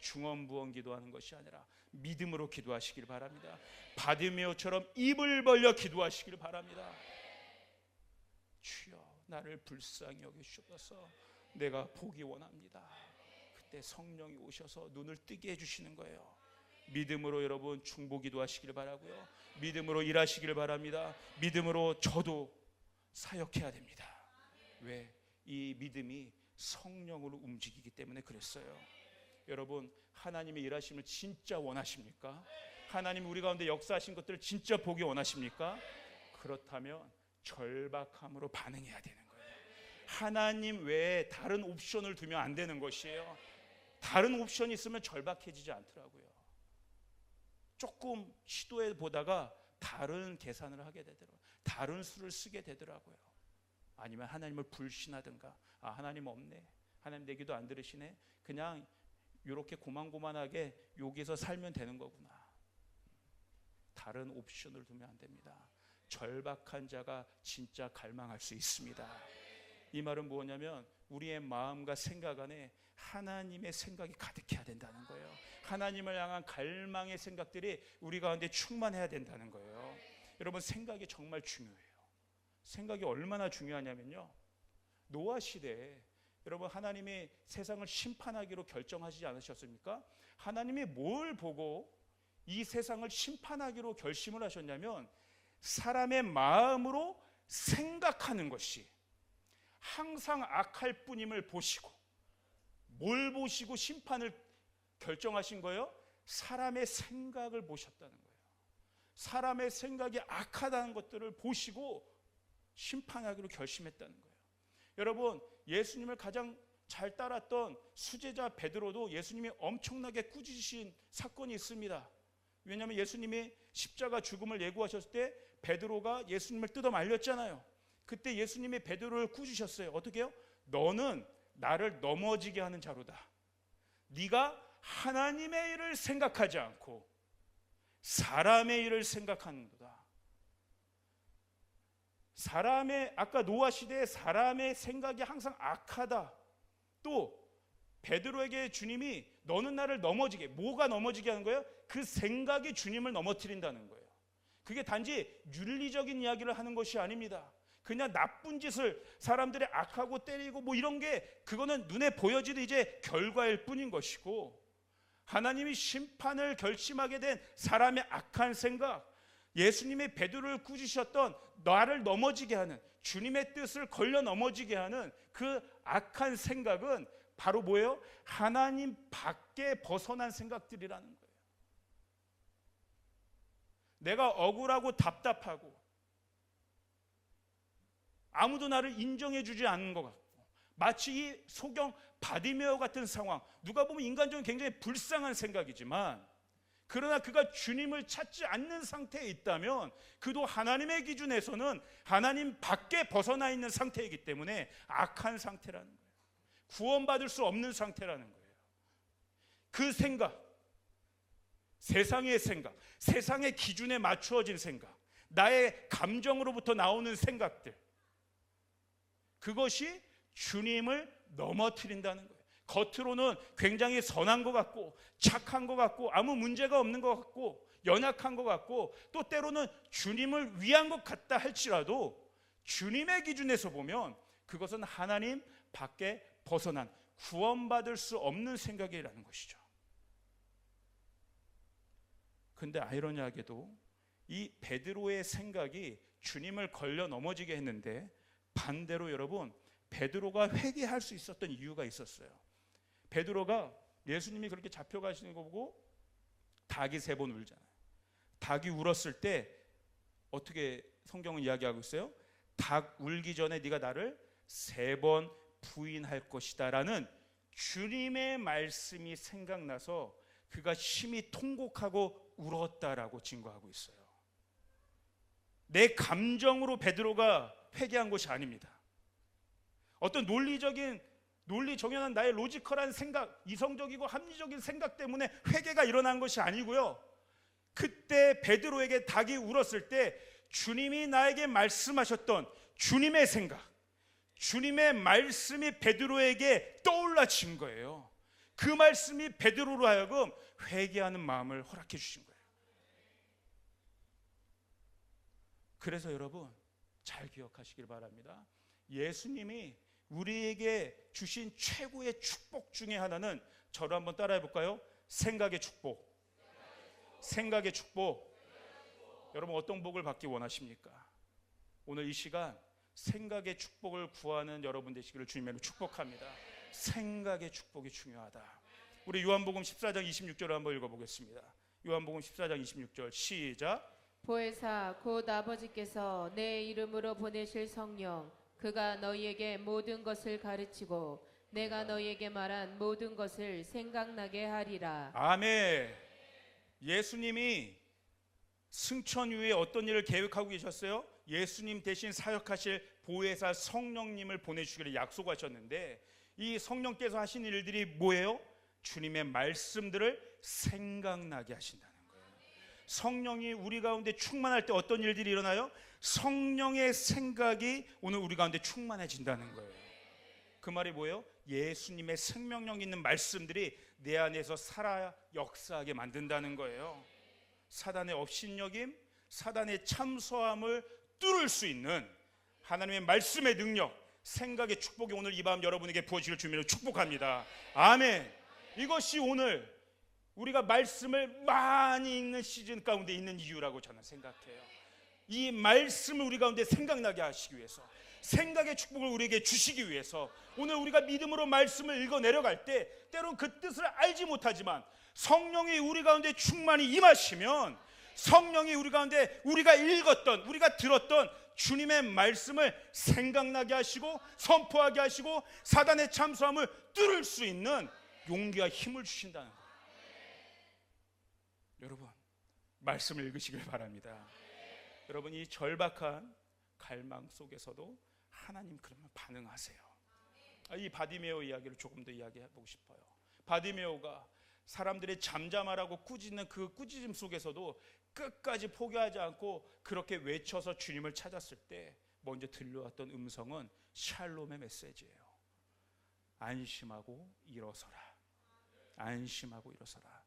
중언부언 기도하는 것이 아니라 믿음으로 기도하시길 바랍니다. 바디메오처럼 입을 벌려 기도하시길 바랍니다. 주여, 나를 불쌍히 여기시옵소서. 내가 보기 원합니다. 그때 성령이 오셔서 눈을 뜨게 해주시는 거예요. 믿음으로 여러분 중보 기도하시길 바라고요. 믿음으로 일하시길 바랍니다. 믿음으로 저도 사역해야 됩니다. 왜? 이 믿음이 성령으로 움직이기 때문에 그랬어요. 여러분, 하나님의 일하심을 진짜 원하십니까? 하나님 우리 가운데 역사하신 것들을 진짜 보기 원하십니까? 그렇다면 절박함으로 반응해야 되는 거예요. 하나님 외에 다른 옵션을 두면 안 되는 것이에요. 다른 옵션이 있으면 절박해지지 않더라고요. 조금 시도해 보다가 다른 계산을 하게 되더라고요. 다른 수를 쓰게 되더라고요. 아니면 하나님을 불신하든가, 아, 하나님 없네, 하나님 내 기도 안 들으시네, 그냥 이렇게 고만고만하게 여기서 살면 되는 거구나. 다른 옵션을 두면 안 됩니다. 절박한 자가 진짜 갈망할 수 있습니다. 이 말은 뭐냐면 우리의 마음과 생각 안에 하나님의 생각이 가득해야 된다는 거예요. 하나님을 향한 갈망의 생각들이 우리 가운데 충만해야 된다는 거예요. 여러분, 생각이 정말 중요해요. 생각이 얼마나 중요하냐면요, 노아 시대에 여러분, 하나님이 세상을 심판하기로 결정하시지 않으셨습니까? 하나님이 뭘 보고 이 세상을 심판하기로 결심을 하셨냐면, 사람의 마음으로 생각하는 것이 항상 악할 뿐임을 보시고, 뭘 보시고 심판을 결정하신 거예요? 사람의 생각을 보셨다는 거예요. 사람의 생각이 악하다는 것들을 보시고 심판하기로 결심했다는 거예요. 여러분, 예수님을 가장 잘 따랐던 수제자 베드로도 예수님이 엄청나게 꾸짖으신 사건이 있습니다. 왜냐하면 예수님이 십자가 죽음을 예고하셨을 때 베드로가 예수님을 뜯어 말렸잖아요. 그때 예수님이 베드로를 꾸짖으셨어요. 어떻게 해요? 너는 나를 넘어지게 하는 자로다. 네가 하나님의 일을 생각하지 않고 사람의 일을 생각하는도다. 사람의, 아까 노아 시대에 사람의 생각이 항상 악하다. 또 베드로에게 주님이 너는 나를 넘어지게, 뭐가 넘어지게 하는 거예요? 그 생각이 주님을 넘어뜨린다는 거예요. 그게 단지 윤리적인 이야기를 하는 것이 아닙니다. 그냥 나쁜 짓을 사람들이 악하고 때리고 뭐 이런 게, 그거는 눈에 보여지는 이제 결과일 뿐인 것이고, 하나님이 심판을 결심하게 된 사람의 악한 생각, 예수님의 베드로를 꾸짖으셨던 나를 넘어지게 하는, 주님의 뜻을 걸려 넘어지게 하는 그 악한 생각은 바로 뭐예요? 하나님 밖에 벗어난 생각들이라는 거예요. 내가 억울하고 답답하고 아무도 나를 인정해 주지 않는 것 같고, 마치 이 소경 바디메오 같은 상황, 누가 보면 인간적으로 굉장히 불쌍한 생각이지만, 그러나 그가 주님을 찾지 않는 상태에 있다면 그도 하나님의 기준에서는 하나님 밖에 벗어나 있는 상태이기 때문에 악한 상태라는 거예요. 구원받을 수 없는 상태라는 거예요. 그 생각, 세상의 생각, 세상의 기준에 맞추어진 생각, 나의 감정으로부터 나오는 생각들, 그것이 주님을 넘어뜨린다는 거예요. 겉으로는 굉장히 선한 것 같고 착한 것 같고 아무 문제가 없는 것 같고 연약한 것 같고 또 때로는 주님을 위한 것 같다 할지라도 주님의 기준에서 보면 그것은 하나님 밖에 벗어난 구원받을 수 없는 생각이라는 것이죠. 근데 아이러니하게도 이 베드로의 생각이 주님을 걸려 넘어지게 했는데, 반대로 여러분, 베드로가 회개할 수 있었던 이유가 있었어요. 베드로가 예수님이 그렇게 잡혀가시는 거 보고 닭이 3번 울잖아요. 닭이 울었을 때 어떻게 성경은 이야기하고 있어요? 닭 울기 전에 네가 나를 3번 부인할 것이다 라는 주님의 말씀이 생각나서 그가 심히 통곡하고 울었다라고 증거하고 있어요. 내 감정으로 베드로가 회개한 것이 아닙니다. 어떤 논리 정연한 나의 로지컬한 생각, 이성적이고 합리적인 생각 때문에 회개가 일어난 것이 아니고요, 그때 베드로에게 닭이 울었을 때 주님이 나에게 말씀하셨던 주님의 생각, 주님의 말씀이 베드로에게 떠올라진 거예요. 그 말씀이 베드로로 하여금 회개하는 마음을 허락해 주신 거예요. 그래서 여러분 잘 기억하시길 바랍니다. 예수님이 우리에게 주신 최고의 축복 중에 하나는, 저를 한번 따라해 볼까요? 생각의 축복. 생각의 축복. 여러분 어떤 복을 받기 원하십니까? 오늘 이 시간 생각의 축복을 구하는 여러분 되시기를 주님으로 축복합니다. 생각의 축복이 중요하다. 우리 요한복음 14장 26절을 한번 읽어보겠습니다. 요한복음 14장 26절 시작. 보혜사 곧 아버지께서 내 이름으로 보내실 성령, 그가 너희에게 모든 것을 가르치고 내가 너희에게 말한 모든 것을 생각나게 하리라. 아멘. 예수님이 승천 이후에 어떤 일을 계획하고 계셨어요? 예수님 대신 사역하실 보혜사 성령님을 보내주기를 약속하셨는데, 이 성령께서 하신 일들이 뭐예요? 주님의 말씀들을 생각나게 하신다는 거예요. 성령이 우리 가운데 충만할 때 어떤 일들이 일어나요? 성령의 생각이 오늘 우리 가운데 충만해진다는 거예요. 그 말이 뭐예요? 예수님의 생명력 있는 말씀들이 내 안에서 살아 역사하게 만든다는 거예요. 사단의 업신여김, 사단의 참소함을 뚫을 수 있는 하나님의 말씀의 능력, 생각의 축복이 오늘 이 밤 여러분에게 부어지길 주님으로 축복합니다. 아멘. 이것이 오늘 우리가 말씀을 많이 읽는 시즌 가운데 있는 이유라고 저는 생각해요. 이 말씀을 우리 가운데 생각나게 하시기 위해서, 생각의 축복을 우리에게 주시기 위해서 오늘 우리가 믿음으로 말씀을 읽어 내려갈 때 때론 그 뜻을 알지 못하지만 성령이 우리 가운데 충만히 임하시면, 성령이 우리 가운데 우리가 읽었던, 우리가 들었던 주님의 말씀을 생각나게 하시고 선포하게 하시고 사단의 참소함을 뚫을 수 있는 용기와 힘을 주신다는 거예요. 여러분 말씀을 읽으시길 바랍니다. 여러분 이 절박한 갈망 속에서도 하나님 그러면 반응하세요. 이 바디메오 이야기를 조금 더 이야기해보고 싶어요. 바디메오가 사람들이 잠잠하라고 꾸짖는 그 꾸짖음 속에서도 끝까지 포기하지 않고 그렇게 외쳐서 주님을 찾았을 때 먼저 들려왔던 음성은 샬롬의 메시지예요. 안심하고 일어서라. 안심하고 일어서라.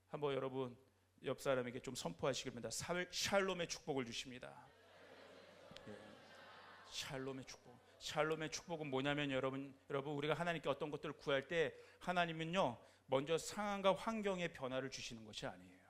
한번 여러분 옆 사람에게 좀 선포하시길 바랍니다. 샬롬의 축복을 주십니다. 샬롬의 축복. 샬롬의 축복은 뭐냐면 여러분 우리가 하나님께 어떤 것들을 구할 때 하나님은요 먼저 상황과 환경의 변화를 주시는 것이 아니에요.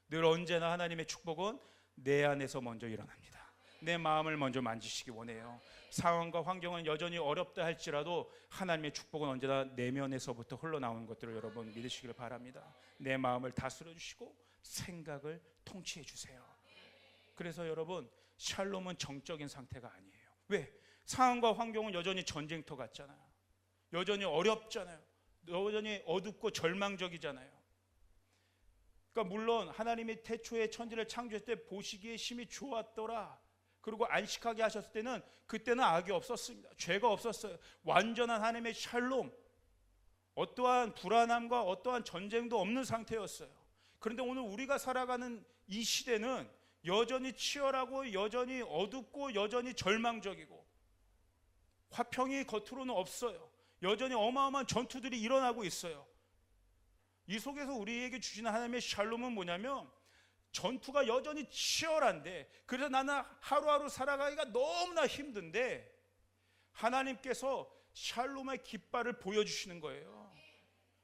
늘 언제나 하나님의 축복은 내 안에서 먼저 일어납니다. 내 마음을 먼저 만지시기 원해요. 상황과 환경은 여전히 어렵다 할지라도 하나님의 축복은 언제나 내면에서부터 흘러나오는 것들을 여러분 믿으시길 바랍니다. 내 마음을 다스려 주시고 생각을 통치해 주세요. 그래서 여러분, 샬롬은 정적인 상태가 아니에요. 왜? 상황과 환경은 여전히 전쟁터 같잖아요. 여전히 어렵잖아요. 여전히 어둡고 절망적이잖아요. 그러니까 물론 하나님이 태초에 천지를 창조했을 때 보시기에 심히 좋았더라, 그리고 안식하게 하셨을 때는 그때는 악이 없었습니다. 죄가 없었어요. 완전한 하나님의 샬롬, 어떠한 불안함과 어떠한 전쟁도 없는 상태였어요. 그런데 오늘 우리가 살아가는 이 시대는 여전히 치열하고 여전히 어둡고 여전히 절망적이고 화평이 겉으로는 없어요. 여전히 어마어마한 전투들이 일어나고 있어요. 이 속에서 우리에게 주시는 하나님의 샬롬은 뭐냐면, 전투가 여전히 치열한데, 그래서 나는 하루하루 살아가기가 너무나 힘든데 하나님께서 샬롬의 깃발을 보여주시는 거예요.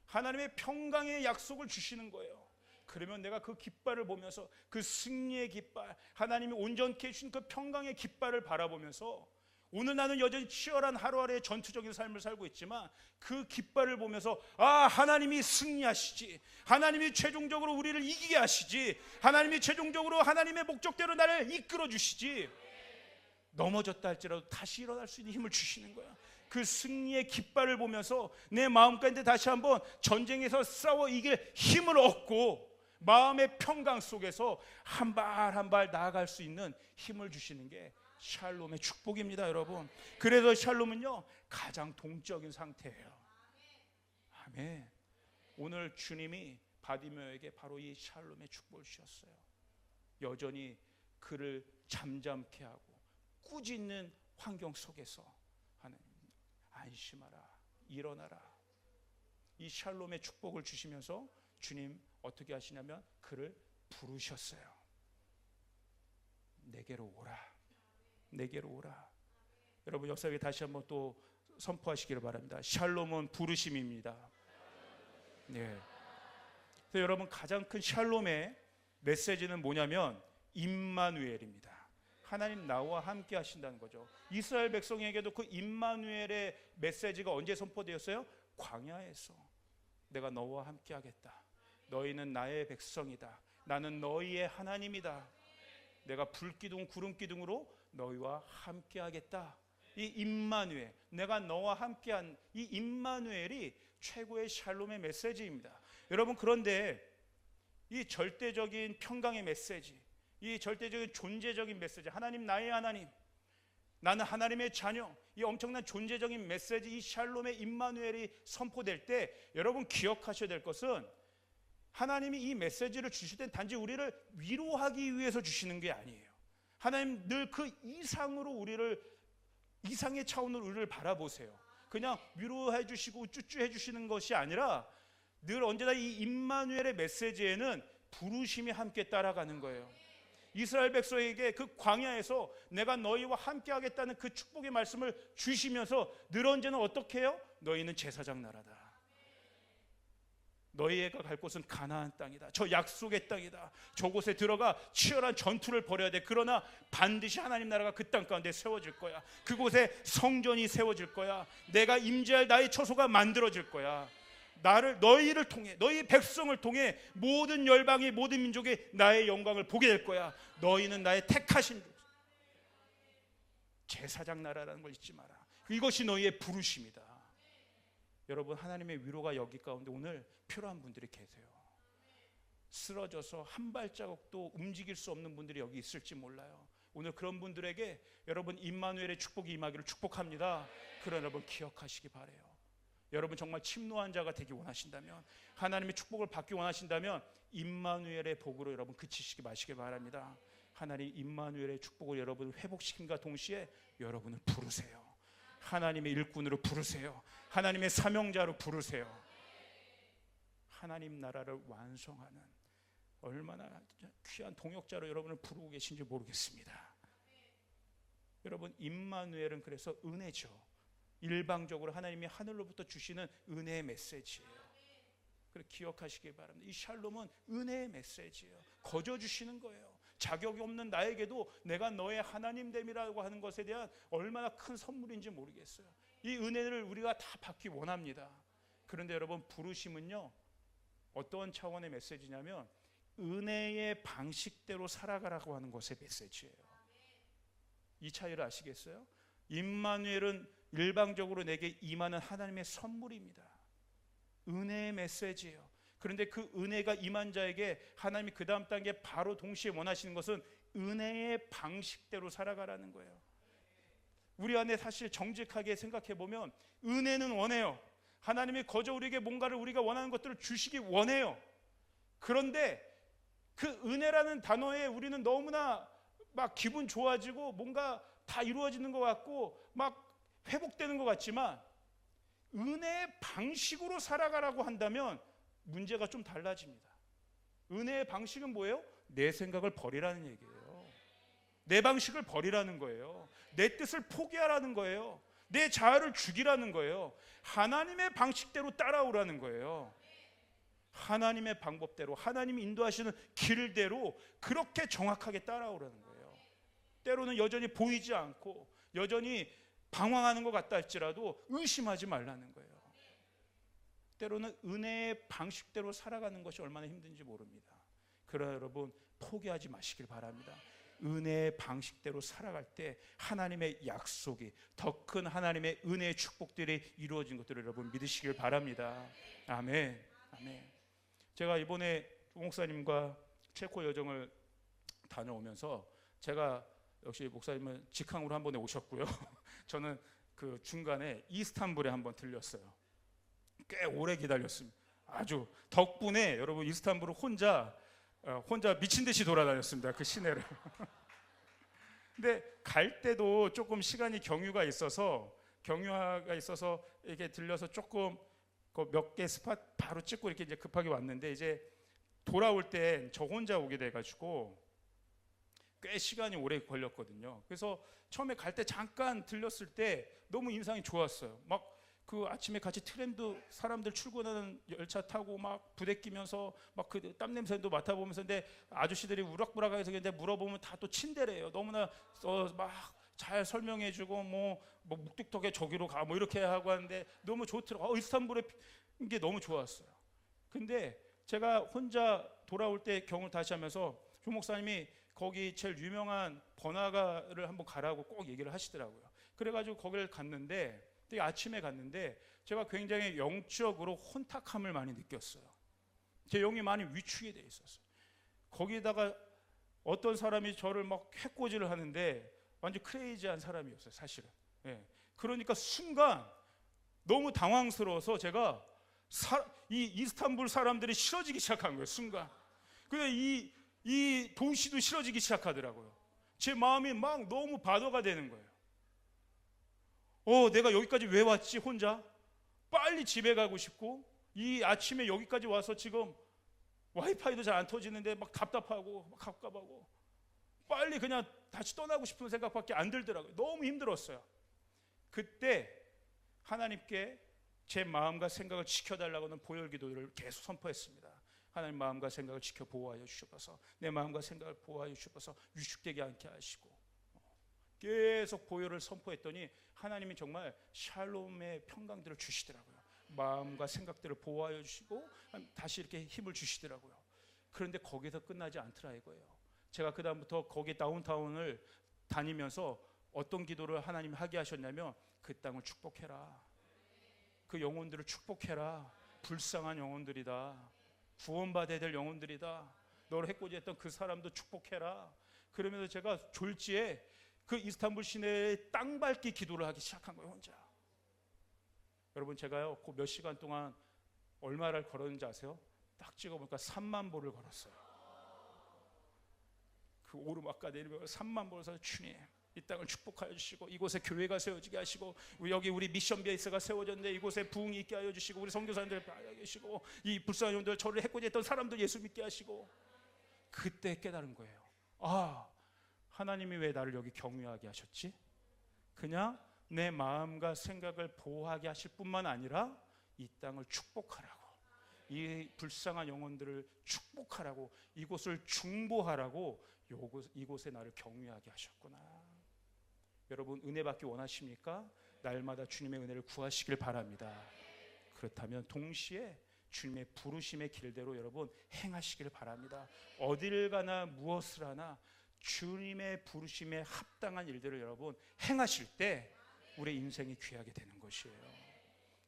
하나님의 평강의 약속을 주시는 거예요. 그러면 내가 그 깃발을 보면서, 그 승리의 깃발, 하나님이 온전케 해주신 그 평강의 깃발을 바라보면서, 오늘 나는 여전히 치열한 하루하루의 전투적인 삶을 살고 있지만 그 깃발을 보면서, 아, 하나님이 승리하시지, 하나님이 최종적으로 우리를 이기게 하시지, 하나님이 최종적으로 하나님의 목적대로 나를 이끌어 주시지, 넘어졌다 할지라도 다시 일어날 수 있는 힘을 주시는 거야. 그 승리의 깃발을 보면서 내 마음가운데 다시 한번 전쟁에서 싸워 이길 힘을 얻고 마음의 평강 속에서 한 발 한 발 나아갈 수 있는 힘을 주시는 게 샬롬의 축복입니다, 여러분. 그래서 샬롬은요, 가장 동적인 상태예요. 아멘. 오늘 주님이 바디메오에게 바로 이 샬롬의 축복을 주셨어요. 여전히 그를 잠잠케 하고 꾸짖는 환경 속에서 하나님, 안심하라, 일어나라, 이 샬롬의 축복을 주시면서 주님 어떻게 하시냐면 그를 부르셨어요. 내게로 오라, 내게로 오라. 여러분, 역사에 다시 한번 또 선포하시기를 바랍니다. 샬롬은 부르심입니다. 네. 그래서 여러분, 가장 큰 샬롬의 메시지는 뭐냐면 임마누엘입니다. 하나님 나와 함께 하신다는 거죠. 이스라엘 백성에게도 그 임마누엘의 메시지가 언제 선포되었어요? 광야에서. 내가 너와 함께 하겠다. 너희는 나의 백성이다. 나는 너희의 하나님이다. 내가 불기둥 구름기둥으로 너희와 함께 하겠다. 이 임마누엘, 내가 너와 함께한 이 임마누엘이 최고의 샬롬의 메시지입니다. 여러분, 그런데 이 절대적인 평강의 메시지, 이 절대적인 존재적인 메시지, 하나님 나의 하나님, 나는 하나님의 자녀, 이 엄청난 존재적인 메시지, 이 샬롬의 임마누엘이 선포될 때 여러분 기억하셔야 될 것은, 하나님이 이 메시지를 주실 땐 단지 우리를 위로하기 위해서 주시는 게 아니에요. 하나님 늘 그 이상으로 우리를, 이상의 차원으로 우리를 바라보세요. 그냥 위로해 주시고 쭈쭈해 주시는 것이 아니라 늘 언제나 이 임마누엘의 메시지에는 부르심이 함께 따라가는 거예요. 이스라엘 백성에게 그 광야에서 내가 너희와 함께 하겠다는 그 축복의 말씀을 주시면서 늘 언제나 어떻게 해요? 너희는 제사장 나라다. 너희가 갈 곳은 가나안 땅이다. 저 약속의 땅이다. 저곳에 들어가 치열한 전투를 벌여야 돼. 그러나 반드시 하나님 나라가 그 땅 가운데 세워질 거야. 그곳에 성전이 세워질 거야. 내가 임재할 나의 처소가 만들어질 거야. 너희를 통해, 너희 백성을 통해 모든 열방이, 모든 민족이 나의 영광을 보게 될 거야. 너희는 나의 택하신 제사장 나라라는 걸 잊지 마라. 이것이 너희의 부르심이다. 여러분, 하나님의 위로가 여기 가운데 오늘 필요한 분들이 계세요. 쓰러져서 한 발자국도 움직일 수 없는 분들이 여기 있을지 몰라요. 오늘 그런 분들에게 여러분 임마누엘의 축복이 임하기를 축복합니다. 그러나 여러분 기억하시기 바라요. 여러분 정말 침노한 자가 되기 원하신다면, 하나님의 축복을 받기 원하신다면 임마누엘의 복으로 여러분 그치시기 마시기 바랍니다. 하나님 임마누엘의 축복을 여러분 회복시킴과 동시에 여러분을 부르세요. 하나님의 일꾼으로 부르세요. 하나님의 사명자로 부르세요. 하나님 나라를 완성하는 얼마나 귀한 동역자로 여러분을 부르고 계신지 모르겠습니다. 여러분, 임마누엘은 그래서 은혜죠. 일방적으로 하나님이 하늘로부터 주시는 은혜의 메시지예요. 그래서 기억하시기 바랍니다. 이 샬롬은 은혜의 메시지예요. 거저 주시는 거예요. 자격이 없는 나에게도 내가 너의 하나님 됨이라고 하는 것에 대한 얼마나 큰 선물인지 모르겠어요. 이 은혜를 우리가 다 받기 원합니다. 그런데 여러분, 부르심은요, 어떤 차원의 메시지냐면 은혜의 방식대로 살아가라고 하는 것의 메시지예요. 이 차이를 아시겠어요? 임마누엘은 일방적으로 내게 임하는 하나님의 선물입니다. 은혜의 메시지예요. 그런데 그 은혜가 임한 자에게 하나님이 그 다음 단계 바로 동시에 원하시는 것은 은혜의 방식대로 살아가라는 거예요. 우리 안에 사실 정직하게 생각해 보면 은혜는 원해요. 하나님이 거저 우리에게 뭔가를 우리가 원하는 것들을 주시기 원해요. 그런데 그 은혜라는 단어에 우리는 너무나 막 기분 좋아지고 뭔가 다 이루어지는 것 같고 막 회복되는 것 같지만, 은혜의 방식으로 살아가라고 한다면 문제가 좀 달라집니다. 은혜의 방식은 뭐예요? 내 생각을 버리라는 얘기예요. 내 방식을 버리라는 거예요. 내 뜻을 포기하라는 거예요. 내 자아를 죽이라는 거예요. 하나님의 방식대로 따라오라는 거예요. 하나님의 방법대로, 하나님이 인도하시는 길대로 그렇게 정확하게 따라오라는 거예요. 때로는 여전히 보이지 않고 여전히 방황하는 것 같다 할지라도 의심하지 말라는 거예요. 때로는 은혜의 방식대로 살아가는 것이 얼마나 힘든지 모릅니다. 그러나 여러분, 포기하지 마시길 바랍니다. 은혜의 방식대로 살아갈 때 하나님의 약속이, 더 큰 하나님의 은혜의 축복들이 이루어진 것들을 여러분 믿으시길 바랍니다. 아멘. 아멘. 제가 이번에 조 목사님과 체코 여정을 다녀오면서, 제가 역시 목사님은 직항으로 한 번에 오셨고요. 저는 그 중간에 이스탄불에 한번 들렸어요. 꽤 오래 기다렸습니다. 아주 덕분에 여러분 이스탄불을 혼자 미친 듯이 돌아다녔습니다. 그 시내를. 근데 갈 때도 조금 시간이 경유가 있어서 이렇게 들려서 조금 몇 개 스팟 바로 찍고 이렇게 이제 급하게 왔는데, 이제 돌아올 때 저 혼자 오게 돼가지고 꽤 시간이 오래 걸렸거든요. 그래서 처음에 갈 때 잠깐 들렸을 때 너무 인상이 좋았어요. 막 그 아침에 같이 트램도 사람들 출근하는 열차 타고 막 부대끼면서 막 그 땀 냄새도 맡아보면서, 근데 아저씨들이 우락부락해서 근데 물어보면 다 또 친대래요. 너무나 막 잘 설명해주고 뭐 묵뚝뚝에 저기로 가 뭐 이렇게 하고 하는데 너무 좋더라고요. 이스탄불에 게 너무 좋았어요. 근데 제가 혼자 돌아올 때 경험을 다시 하면서 조 목사님이 거기 제일 유명한 번화가를 한번 가라고 꼭 얘기를 하시더라고요. 그래가지고 거기를 갔는데, 되게 아침에 갔는데 제가 굉장히 영적으로 혼탁함을 많이 느꼈어요. 제 영이 많이 위축이 돼 있었어요. 거기다가 어떤 사람이 저를 막 해코지를 하는데 완전 크레이지한 사람이었어요, 사실은. 예. 그러니까 순간 너무 당황스러워서 제가 이 이스탄불 사람들이 싫어지기 시작한 거예요, 순간. 근데 이 도시도 싫어지기 시작하더라고요. 제 마음이 막 너무 반어가 되는 거예요. 내가 여기까지 왜 왔지, 혼자? 빨리 집에 가고 싶고, 이 아침에 여기까지 와서 지금 와이파이도 잘 안 터지는데 막 답답하고 막 갑갑하고, 빨리 그냥 다시 떠나고 싶은 생각밖에 안 들더라고요. 너무 힘들었어요. 그때 하나님께 제 마음과 생각을 지켜달라고는 보혈 기도를 계속 선포했습니다. 하나님, 마음과 생각을 지켜 보호하여 주셔서 내 마음과 생각을 보호하여 주셔서 위축되지 않게 하시고, 계속 보혈을 선포했더니 하나님이 정말 샬롬의 평강들을 주시더라고요. 마음과 생각들을 보호하여 주시고 다시 이렇게 힘을 주시더라고요. 그런데 거기서 끝나지 않더라 이거예요. 제가 그 다음부터 거기 다운타운을 다니면서 어떤 기도를 하나님이 하게 하셨냐면, 그 땅을 축복해라, 그 영혼들을 축복해라, 불쌍한 영혼들이다, 구원받아야 될 영혼들이다, 너를 해코지했던 그 사람도 축복해라. 그러면서 제가 졸지에 그 이스탄불 시내에 땅 밟기 기도를 하기 시작한 거예요, 혼자. 여러분, 제가요 그 몇 시간 동안 얼마를 걸었는지 아세요? 딱 찍어보니까 3만 보를 걸었어요. 그 오르막과 내리막을 3만 보를, 주님 이 땅을 축복하여 주시고, 이곳에 교회가 세워지게 하시고, 여기 우리 미션 베이스가 세워졌는데 이곳에 부흥이 있게 하여 주시고, 우리 선교사님들 하여 계시고, 이 불쌍한 영들, 저를 해코지했던 사람들 예수 믿게 하시고. 그때 깨달은 거예요. 하나님이 왜 나를 여기 경유하게 하셨지? 그냥 내 마음과 생각을 보호하게 하실 뿐만 아니라 이 땅을 축복하라고, 이 불쌍한 영혼들을 축복하라고, 이곳을 중보하라고 이곳에 나를 경유하게 하셨구나. 여러분 은혜 받기 원하십니까? 날마다 주님의 은혜를 구하시길 바랍니다. 그렇다면 동시에 주님의 부르심의 길대로 여러분 행하시길 바랍니다. 어디를 가나 무엇을 하나 주님의 부르심에 합당한 일들을 여러분 행하실 때 우리 인생이 귀하게 되는 것이에요.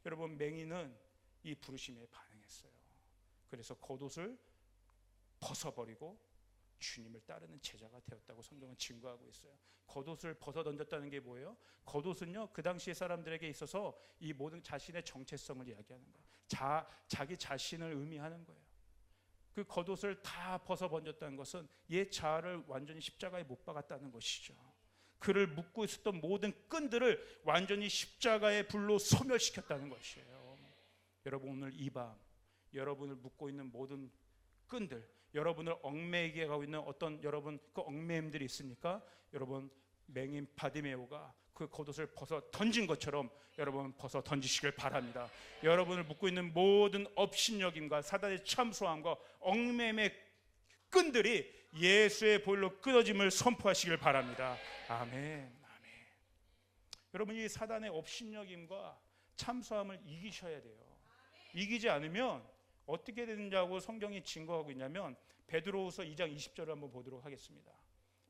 여러분 맹인은 이 부르심에 반응했어요. 그래서 겉옷을 벗어버리고 주님을 따르는 제자가 되었다고 성경은 증거하고 있어요. 겉옷을 벗어 던졌다는 게 뭐예요? 겉옷은요 그 당시의 사람들에게 있어서 이 모든 자신의 정체성을 이야기하는 거예요. 자기 자신을 의미하는 거예요. 그 겉옷을 다 벗어 던졌다는 것은 옛 자아를 완전히 십자가에 못 박았다는 것이죠. 그를 묶고 있었던 모든 끈들을 완전히 십자가의 불로 소멸시켰다는 것이에요. 여러분 오늘 이 밤 여러분을 묶고 있는 모든 끈들, 여러분을 얽매이게 하고 있는 어떤 여러분 그 얽매임들이 있습니까? 여러분 맹인 바디메오가 그 겉옷을 벗어 던진 것처럼 여러분 벗어 던지시길 바랍니다. 여러분을 묶고 있는 모든 업신여김과 사단의 참소함과 얽매임의 끈들이 예수의 보혈로 끊어짐을 선포하시길 바랍니다. 아멘. 아멘. 여러분 이 사단의 업신여김과 참소함을 이기셔야 돼요. 이기지 않으면 어떻게 되느냐고 성경이 증거하고 있냐면 베드로후서 2장 20절을 한번 보도록 하겠습니다.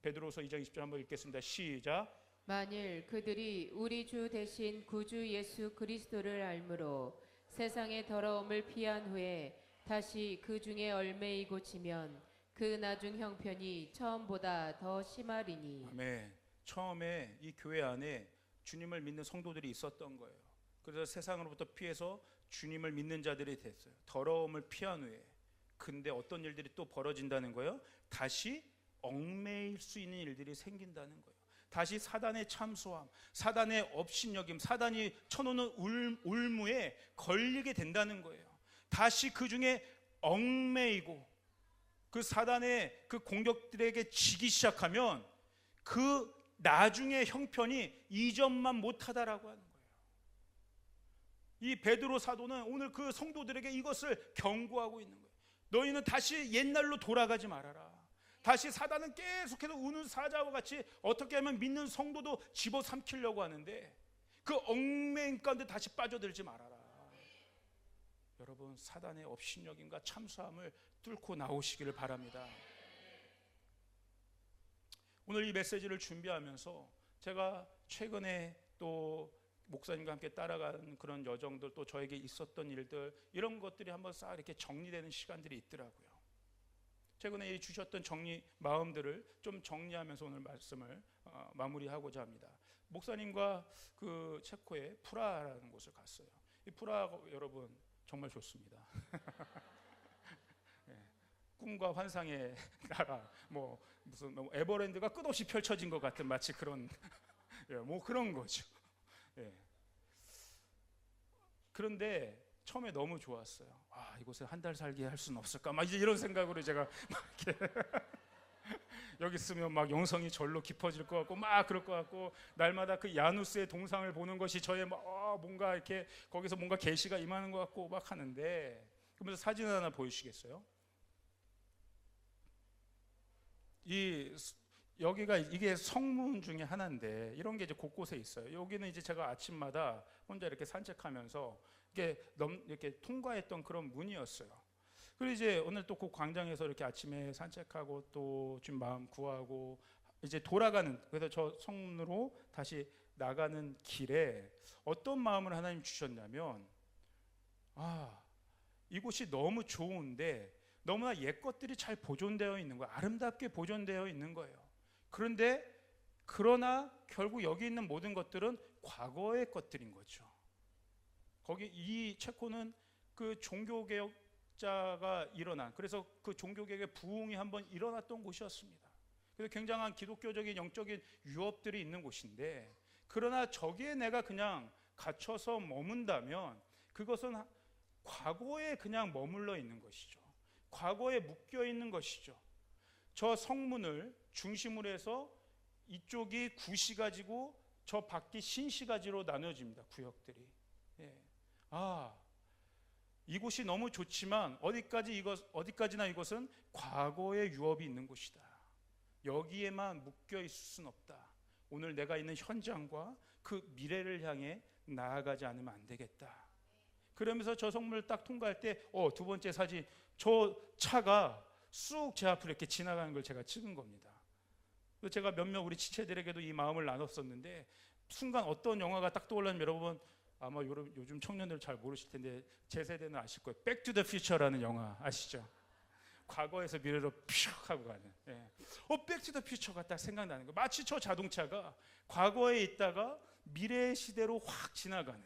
베드로후서 2장 20절 한번 읽겠습니다. 시작. 만일 그들이 우리 주 대신 구주 예수 그리스도를 알므로 세상의 더러움을 피한 후에 다시 그 중에 얽매이고 지면 그 나중 형편이 처음보다 더 심하리니. 아멘. 처음에 이 교회 안에 주님을 믿는 성도들이 있었던 거예요. 그래서 세상으로부터 피해서 주님을 믿는 자들이 됐어요. 더러움을 피한 후에. 근데 어떤 일들이 또 벌어진다는 거예요? 다시 얽매일 수 있는 일들이 생긴다는 거예요. 다시 사단의 참소함, 사단의 업신여김, 사단이 쳐놓는 울무에 걸리게 된다는 거예요. 다시 그 중에 얽매이고 그 사단의 그 공격들에게 지기 시작하면 그 나중의 형편이 이전만 못하다라고 하는 거예요. 이 베드로 사도는 오늘 그 성도들에게 이것을 경고하고 있는 거예요. 너희는 다시 옛날로 돌아가지 말아라. 다시 사단은 계속해서 우는 사자와 같이 어떻게 하면 믿는 성도도 집어삼키려고 하는데 그 얽매임 가운데 다시 빠져들지 말아라. 여러분 사단의 업신여김과 참소함을 뚫고 나오시기를 바랍니다. 오늘 이 메시지를 준비하면서 제가 최근에 또 목사님과 함께 따라가는 그런 여정들, 또 저에게 있었던 일들, 이런 것들이 한번 싹 이렇게 정리되는 시간들이 있더라고요. 최근에 주셨던 마음들을 좀 정리하면서 오늘 말씀을 마무리하고자 합니다. 목사님과 그 체코의 프라하라는 곳을 갔어요. 이 프라하 여러분 정말 좋습니다. 네, 꿈과 환상의 나라, 무슨 에버랜드가 끝없이 펼쳐진 것 같은 마치 그런 그런 거죠. 예. 그런데 처음에 너무 좋았어요. 이곳에 한 달 살게 할 수는 없을까? 이제 이런 생각으로 제가 이렇게 여기 있으면 영성이 절로 깊어질 것 같고 그럴 것 같고 날마다 그 야누스의 동상을 보는 것이 저의 뭔가 이렇게 거기서 뭔가 계시가 임하는 것 같고 하는데, 그러면서 사진 하나 보여주시겠어요? 여기가 이게 성문 중에 하나인데 이런 게 이제 곳곳에 있어요. 여기는 이제 제가 아침마다 혼자 이렇게 산책하면서 이렇게 통과했던 그런 문이었어요. 그리고 이제 오늘 또 그 광장에서 이렇게 아침에 산책하고 또 좀 마음 구하고 이제 돌아가는, 그래서 저 성문으로 다시 나가는 길에 어떤 마음을 하나님 주셨냐면 이곳이 너무 좋은데 너무나 옛 것들이 잘 보존되어 있는 거예요. 아름답게 보존되어 있는 거예요. 그러나 결국 여기 있는 모든 것들은 과거의 것들인 거죠. 거기 이 체코는 그 종교개혁자가 일어난, 그래서 그 종교개혁의 부흥이 한번 일어났던 곳이었습니다. 그래서 굉장한 기독교적인 영적인 유업들이 있는 곳인데, 그러나 저기에 내가 그냥 갇혀서 머문다면 그것은 과거에 그냥 머물러 있는 것이죠. 과거에 묶여 있는 것이죠. 저 성문을 중심으로 해서 이쪽이 구시가지고 저 밖이 신시가지로 나눠집니다. 구역들이. 이곳이 너무 좋지만 어디까지나 이것은 과거의 유업이 있는 곳이다. 여기에만 묶여 있을 순 없다. 오늘 내가 있는 현장과 그 미래를 향해 나아가지 않으면 안 되겠다. 그러면서 저 성문을 딱 통과할 때 두 번째 사진, 저 차가 쑥 제 앞으로 이렇게 지나가는 걸 제가 찍은 겁니다. 제가 몇몇 우리 지체들에게도 이 마음을 나눴었는데 순간 어떤 영화가 딱 떠올랐냐면, 여러분 아마 요즘 청년들 잘 모르실 텐데 제 세대는 아실 거예요. 백 투 더 퓨처라는 영화 아시죠? 과거에서 미래로 퓨 하고 가는. 백 투 더 퓨처가 딱 생각나는 거예요. 마치 저 자동차가 과거에 있다가 미래 시대로 확 지나가는.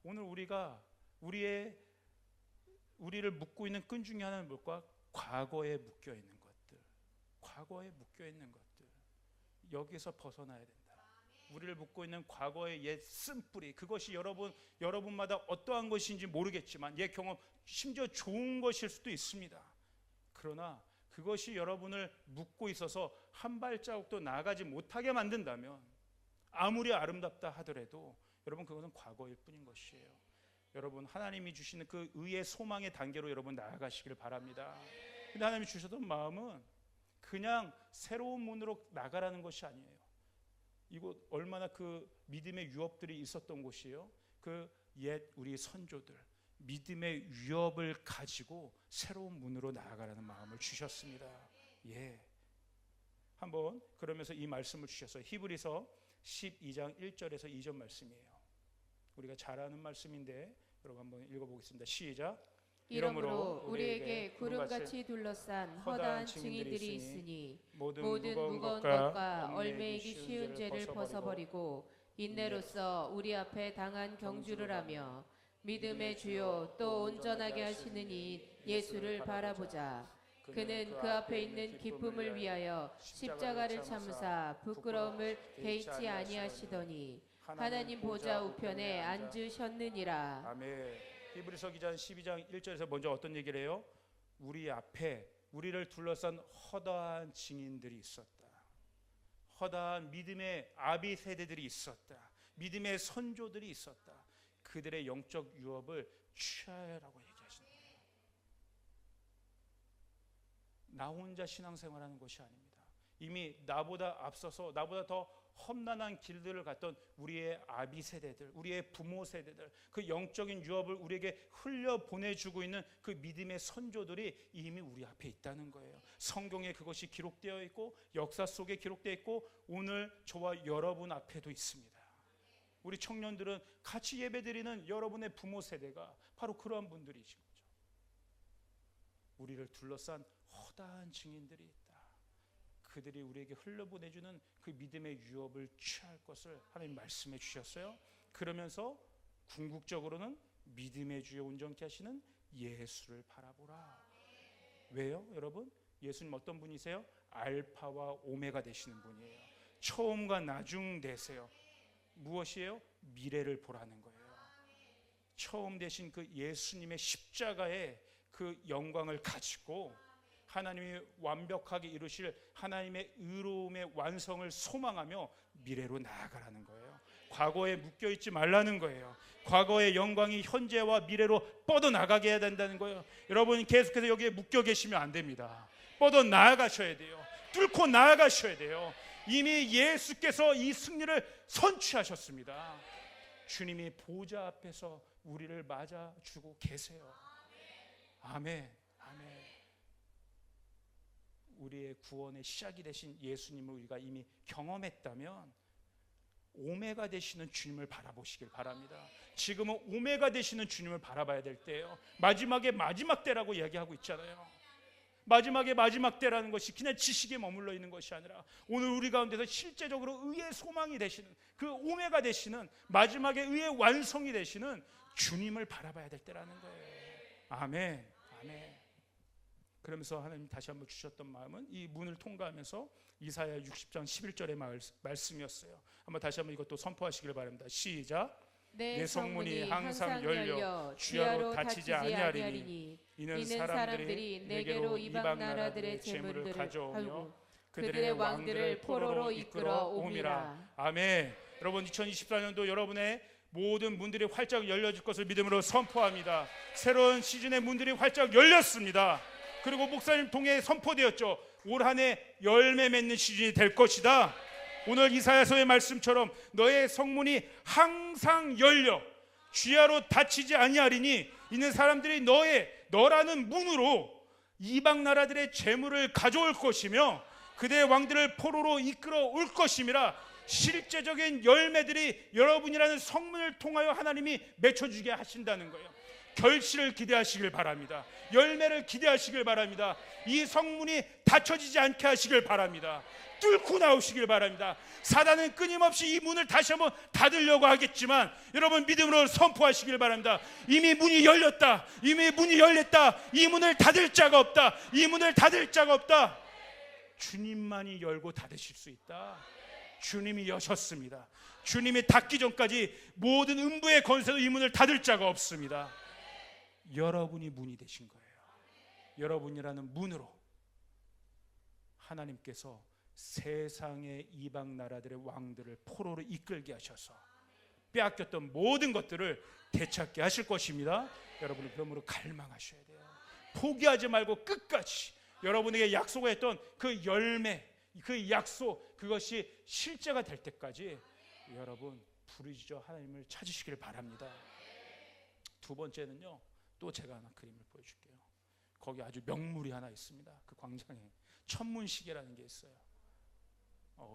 오늘 우리가 우리를 묶고 있는 끈 중에 하나는 뭘까? 과거에 묶여 있는 것들. 과거에 묶여 있는 것들. 여기서 벗어나야 된다. 우리를 묶고 있는 과거의 옛 쓴뿌리, 그것이 여러분마다 어떠한 것인지 모르겠지만 옛 경험, 심지어 좋은 것일 수도 있습니다. 그러나 그것이 여러분을 묶고 있어서 한 발자국도 나아가지 못하게 만든다면 아무리 아름답다 하더라도 여러분 그것은 과거일 뿐인 것이에요. 여러분 하나님이 주시는 그 의의 소망의 단계로 여러분 나아가시길 바랍니다. 근데 하나님이 주셨던 마음은 그냥 새로운 문으로 나가라는 것이 아니에요. 이곳 얼마나 그 믿음의 유업들이 있었던 곳이에요. 그 옛 우리 선조들 믿음의 유업을 가지고 새로운 문으로 나아가라는 마음을 주셨습니다. 한번 그러면서 이 말씀을 주셨어요. 히브리서 12장 1절에서 2절 말씀이에요. 우리가 잘 아는 말씀인데 여러분 한번 읽어보겠습니다. 시작. 이러므로 우리에게 구름같이 둘러싼 허다한 증인들이 있으니 모든 무거운 것과 얽매이기 쉬운 죄를 벗어버리고 인내로써 우리 앞에 당한 경주를 하며 믿음의 주요 또 온전하게 하시는 이 예수를 바라보자. 그는 그 앞에 있는 기쁨을 위하여 십자가를 참으사 부끄러움을 개의치 아니하시더니 하나님 보좌 우편에 앉으셨느니라. 아멘. 히브리서 기자 12장 1절에서 먼저 어떤 얘기를 해요? 우리 앞에 우리를 둘러싼 허다한 증인들이 있었다. 허다한 믿음의 아비 세대들이 있었다. 믿음의 선조들이 있었다. 그들의 영적 유업을 취하라고 얘기하십니다. 나 혼자 신앙생활하는 것이 아닙니다. 이미 나보다 앞서서 나보다 더 험난한 길들을 갔던 우리의 아비 세대들, 우리의 부모 세대들, 그 영적인 유업을 우리에게 흘려 보내주고 있는 그 믿음의 선조들이 이미 우리 앞에 있다는 거예요. 성경에 그것이 기록되어 있고 역사 속에 기록되어 있고 오늘 저와 여러분 앞에도 있습니다. 우리 청년들은 같이 예배드리는 여러분의 부모 세대가 바로 그러한 분들이신 거죠. 우리를 둘러싼 허다한 증인들이 있다. 그들이 우리에게 흘려보내주는 그 믿음의 유업을 취할 것을 하나님 말씀해 주셨어요. 그러면서 궁극적으로는 믿음의 주요 온전케 하시는 예수를 바라보라. 왜요? 여러분 예수님 어떤 분이세요? 알파와 오메가 되시는 분이에요. 처음과 나중 되세요. 무엇이에요? 미래를 보라는 거예요. 처음 되신 그 예수님의 십자가의 그 영광을 가지고 하나님이 완벽하게 이루실 하나님의 의로움의 완성을 소망하며 미래로 나아가라는 거예요. 과거에 묶여있지 말라는 거예요. 과거의 영광이 현재와 미래로 뻗어나가게 해야 된다는 거예요. 여러분 계속해서 여기에 묶여 계시면 안 됩니다. 뻗어나가셔야 돼요. 뚫고 나아가셔야 돼요. 이미 예수께서 이 승리를 선취하셨습니다. 주님이 보좌 앞에서 우리를 맞아주고 계세요. 아멘. 아멘. 우리의 구원의 시작이 되신 예수님을 우리가 이미 경험했다면 오메가 되시는 주님을 바라보시길 바랍니다. 지금은 오메가 되시는 주님을 바라봐야 될 때예요. 마지막에 마지막 때라고 이야기하고 있잖아요. 마지막에 마지막 때라는 것이 그냥 지식에 머물러 있는 것이 아니라 오늘 우리 가운데서 실제적으로 의의 소망이 되시는 그 오메가 되시는 마지막에 의의 완성이 되시는 주님을 바라봐야 될 때라는 거예요. 아멘. 아멘. 그러면서 하나님 다시 한번 주셨던 마음은 이 문을 통과하면서 이사야 60장 11절의 말씀이었어요. 한번 다시 한번 이것도 선포하시길 바랍니다. 시작. 내 성문이 항상 열려 주야로 닫히지 아니하리니 이는 사람들이 내게로 이방 나라들의 재물을 가져오며 그들의 왕들을 포로로 이끌어 옴이라. 아멘. 여러분 2024년도 여러분의 모든 문들이 활짝 열려질 것을 믿음으로 선포합니다. 새로운 시즌의 문들이 활짝 열렸습니다. 그리고 목사님 통해 선포되었죠. 올 한 해 열매 맺는 시즌이 될 것이다. 오늘 이사야서의 말씀처럼 너의 성문이 항상 열려 주야로 닫히지 아니하리니 이는 사람들이 너라는 문으로 이방 나라들의 재물을 가져올 것이며 그대의 왕들을 포로로 이끌어 올 것임이라. 실제적인 열매들이 여러분이라는 성문을 통하여 하나님이 맺혀주게 하신다는 거예요. 결실을 기대하시길 바랍니다. 열매를 기대하시길 바랍니다. 이 성문이 닫혀지지 않게 하시길 바랍니다. 뚫고 나오시길 바랍니다. 사단은 끊임없이 이 문을 다시 한번 닫으려고 하겠지만 여러분 믿음으로 선포하시길 바랍니다. 이미 문이 열렸다. 이미 문이 열렸다. 이 문을 닫을 자가 없다. 이 문을 닫을 자가 없다. 주님만이 열고 닫으실 수 있다. 주님이 여셨습니다. 주님이 닫기 전까지 모든 음부의 권세도 이 문을 닫을 자가 없습니다. 여러분이 문이 되신 거예요. 여러분이라는 문으로 하나님께서 세상의 이방 나라들의 왕들을 포로로 이끌게 하셔서 빼앗겼던 모든 것들을 되찾게 하실 것입니다. 여러분은 그러므로 갈망하셔야 돼요. 포기하지 말고 끝까지 여러분에게 약속했던 그 열매, 그 약속, 그것이 실제가 될 때까지 여러분 부르짖어 하나님을 찾으시길 바랍니다. 두 번째는요, 또 제가 하나 그림을 보여줄게요. 거기 아주 명물이 하나 있습니다. 그 광장에 천문시계라는 게 있어요.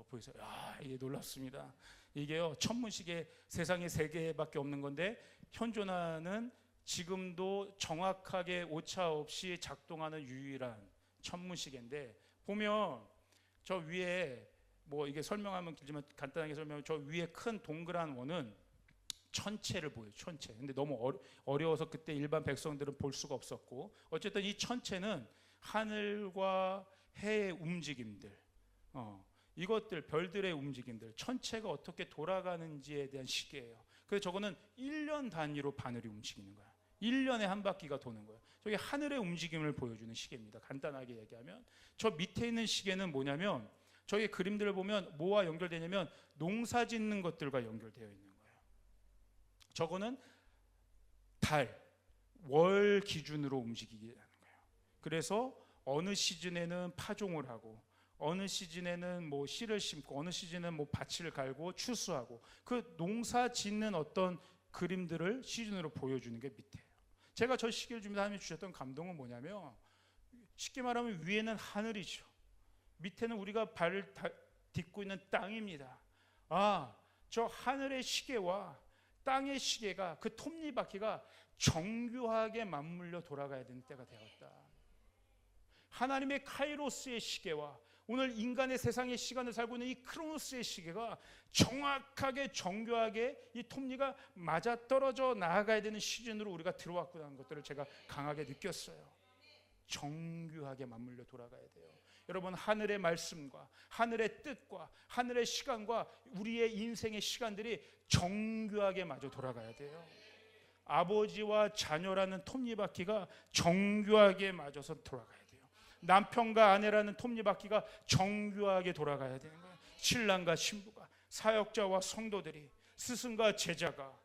보이세요? 이게 놀랍습니다. 이게요, 천문시계 세상에 3개밖에 없는 건데 현존하는 지금도 정확하게 오차 없이 작동하는 유일한 천문시계인데, 보면 저 위에 뭐 이게 설명하면 길지만 간단하게 설명하면 저 위에 큰 동그란 원은 천체를 보여요. 천체. 근데 너무 어려워서 그때 일반 백성들은 볼 수가 없었고, 어쨌든 이 천체는 하늘과 해의 움직임들, 이것들, 별들의 움직임들, 천체가 어떻게 돌아가는지에 대한 시계예요. 그래서 저거는 1년 단위로 바늘이 움직이는 거야. 1년에 한 바퀴가 도는 거예요. 저게 하늘의 움직임을 보여주는 시계입니다. 간단하게 얘기하면 저 밑에 있는 시계는 뭐냐면, 저기 그림들을 보면 뭐와 연결되냐면 농사 짓는 것들과 연결되어 있는 거예요. 저거는 달, 월 기준으로 움직이게 하는 거예요. 그래서 어느 시즌에는 파종을 하고, 어느 시즌에는 뭐 씨를 심고, 어느 시즌에는 뭐 밭을 갈고 추수하고, 그 농사 짓는 어떤 그림들을 시즌으로 보여주는 게 밑에예요. 제가 저 시계를 주면서 하나님이 주셨던 감동은 뭐냐면, 쉽게 말하면 위에는 하늘이죠. 밑에는 우리가 발을 딛고 있는 땅입니다. 저 하늘의 시계와 땅의 시계가, 그 톱니바퀴가 정교하게 맞물려 돌아가야 되는 때가 되었다. 하나님의 카이로스의 시계와 오늘 인간의 세상의 시간을 살고 있는 이 크로노스의 시계가 정확하게 정교하게 이 톱니가 맞아떨어져 나아가야 되는 시즌으로 우리가 들어왔구나 하는 것들을 제가 강하게 느꼈어요. 정교하게 맞물려 돌아가야 돼요. 여러분, 하늘의 말씀과 하늘의 뜻과 하늘의 시간과 우리의 인생의 시간들이 정교하게 마저 돌아가야 돼요. 아버지와 자녀라는 톱니바퀴가 정교하게 맞아서 돌아가야 돼요. 남편과 아내라는 톱니바퀴가 정교하게 돌아가야 되는 거예요. 신랑과 신부가, 사역자와 성도들이, 스승과 제자가,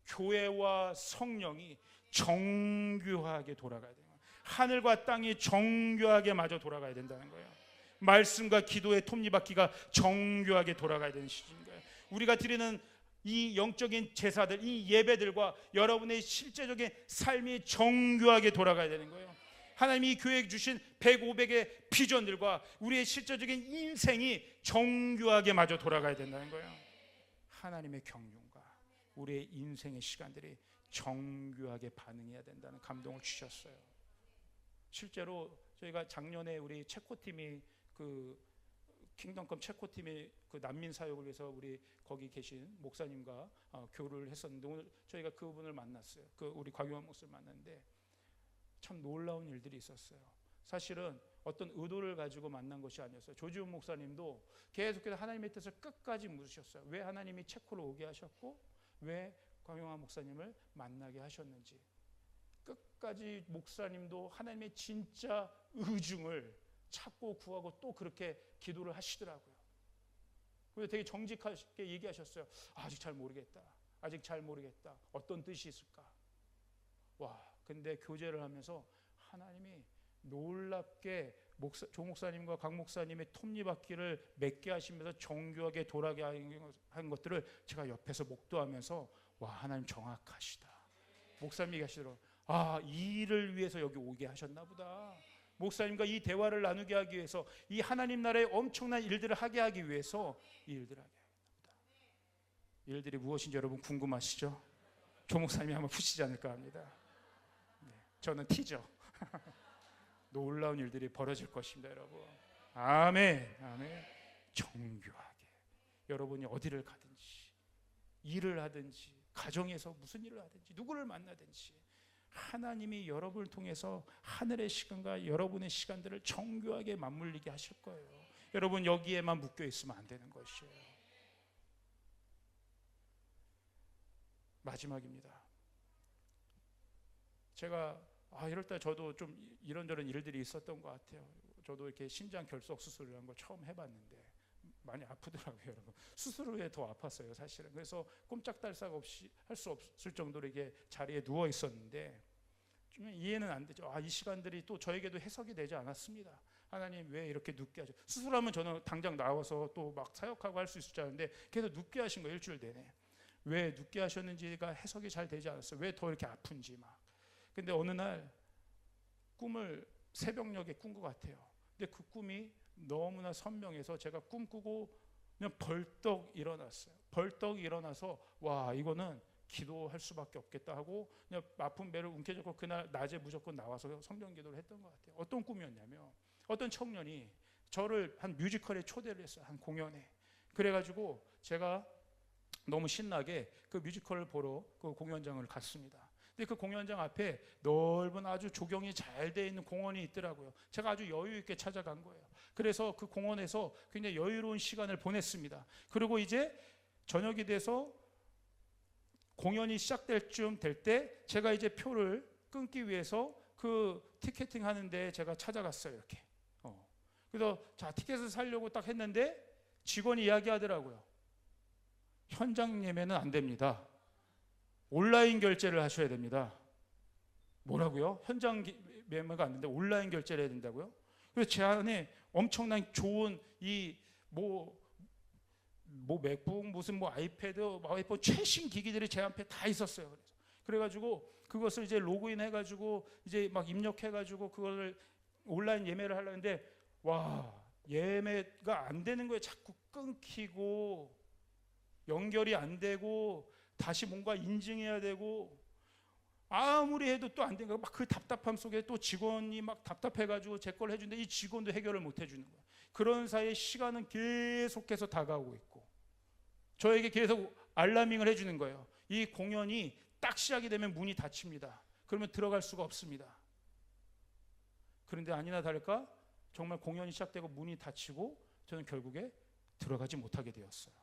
교회와 성령이 정교하게 돌아가야 돼요. 하늘과 땅이 정교하게 마저 돌아가야 된다는 거예요. 말씀과 기도의 톱니바퀴가 정교하게 돌아가야 되는 시즌인 거예요. 우리가 드리는 이 영적인 제사들, 이 예배들과 여러분의 실제적인 삶이 정교하게 돌아가야 되는 거예요. 하나님이 교회에 주신 100, 500의 비전들과 우리의 실제적인 인생이 정교하게 마저 돌아가야 된다는 거예요. 하나님의 경륜과 우리의 인생의 시간들이 정교하게 반응해야 된다는 감동을 주셨어요. 실제로 저희가 작년에 우리 체코팀이 그 킹덤컴 체코팀이 그 난민 사역을 위해서 우리 거기 계신 목사님과 교류를 했었는데, 오늘 저희가 그분을 만났어요. 그 우리 곽용환 목사를 만났는데 참 놀라운 일들이 있었어요. 사실은 어떤 의도를 가지고 만난 것이 아니었어요. 조지훈 목사님도 계속해서 하나님의 뜻을 끝까지 묻으셨어요. 왜 하나님이 체코로 오게 하셨고 왜 곽용환 목사님을 만나게 하셨는지. 끝까지 목사님도 하나님의 진짜 의중을 찾고 구하고 또 그렇게 기도를 하시더라고요. 그래서 되게 정직하게 얘기하셨어요. 아직 잘 모르겠다. 아직 잘 모르겠다. 어떤 뜻이 있을까? 근데 교제를 하면서 하나님이 놀랍게 조 목사님과 강 목사님의 톱니바퀴를 맺게 하시면서 정교하게 돌아게 한 것들을 제가 옆에서 목도하면서 와, 하나님 정확하시다. 목사님이 얘기하시더라고요. 아, 이 일을 위해서 여기 오게 하셨나 보다. 목사님과 이 대화를 나누게 하기 위해서, 이 하나님 나라의 엄청난 일들을 하게 하기 위해서 이 일들을 하게 하겠나 보다. 이 일들이 무엇인지 여러분 궁금하시죠? 조 목사님이 아마 푸시지 않을까 합니다. 네, 저는 티죠. 놀라운 일들이 벌어질 것입니다, 여러분. 아멘, 아멘. 정교하게 여러분이 어디를 가든지, 일을 하든지, 가정에서 무슨 일을 하든지, 누구를 만나든지 하나님이 여러분을 통해서 하늘의 시간과 여러분의 시간들을 정교하게 맞물리게 하실 거예요. 여러분 여기에만 묶여 있으면 안 되는 것이에요. 마지막입니다. 제가 이럴 때 저도 좀 이런저런 일들이 있었던 것 같아요. 저도 이렇게 신장 결석 수술을 한 거 처음 해봤는데 많이 아프더라고요, 여러분. 수술 후에 더 아팠어요, 사실은. 그래서 꼼짝달싹 없이 할 수 없을 정도로 이게 자리에 누워 있었는데 좀 이해는 안 되죠. 이 시간들이 또 저에게도 해석이 되지 않았습니다. 하나님 왜 이렇게 눕게 하죠? 수술하면 저는 당장 나와서 또 막 사역하고 할 수 있을 줄 알았는데 계속 눕게 하신 거예요, 일주일 내내. 왜 눕게 하셨는지가 해석이 잘 되지 않았어요. 왜 더 이렇게 아픈지 막. 근데 어느 날 꿈을 새벽녘에 꾼 것 같아요. 근데 그 꿈이 너무나 선명해서 제가 꿈꾸고 그냥 벌떡 일어났어요. 벌떡 일어나서 와, 이거는 기도할 수밖에 없겠다 하고 그냥 아픈 배를 움켜잡고 그날 낮에 무조건 나와서 성경 기도를 했던 것 같아요. 어떤 꿈이었냐면 어떤 청년이 저를 한 뮤지컬에 초대를 했어요. 한 공연에. 그래가지고 제가 너무 신나게 그 뮤지컬을 보러 그 공연장을 갔습니다. 근데 그 공연장 앞에 넓은 아주 조경이 잘 돼 있는 공원이 있더라고요. 제가 아주 여유 있게 찾아간 거예요. 그래서 그 공원에서 굉장히 여유로운 시간을 보냈습니다. 그리고 이제 저녁이 돼서 공연이 시작될 쯤 될 때 제가 이제 표를 끊기 위해서 그 티켓팅 하는데 제가 찾아갔어요, 이렇게. 그래서 자, 티켓을 사려고 딱 했는데 직원이 이야기하더라고요. 현장 예매는 안 됩니다. 온라인 결제를 하셔야 됩니다. 뭐라고요? 현장 예매가 안 되는데 온라인 결제를 해야 된다고요? 그래서 제 안에 엄청난 좋은 맥북, 무슨 아이패드, 아이폰 최신 기기들이 제 앞에 다 있었어요. 그래가지고 그것을 이제 로그인 해가지고 이제 막 입력해가지고 그거를 온라인 예매를 하려는데 와, 예매가 안 되는 거예요. 자꾸 끊기고 연결이 안 되고 다시 뭔가 인증해야 되고 아무리 해도 또 안 되는 거예요. 막 그 답답함 속에 또 직원이 막 답답해가지고 제 걸 해주는데 이 직원도 해결을 못 해주는 거예요. 그런 사이에 시간은 계속해서 다가오고 있고 저에게 계속 알라밍을 해주는 거예요. 이 공연이 딱 시작이 되면 문이 닫힙니다. 그러면 들어갈 수가 없습니다. 그런데 아니나 다를까 정말 공연이 시작되고 문이 닫히고 저는 결국에 들어가지 못하게 되었어요.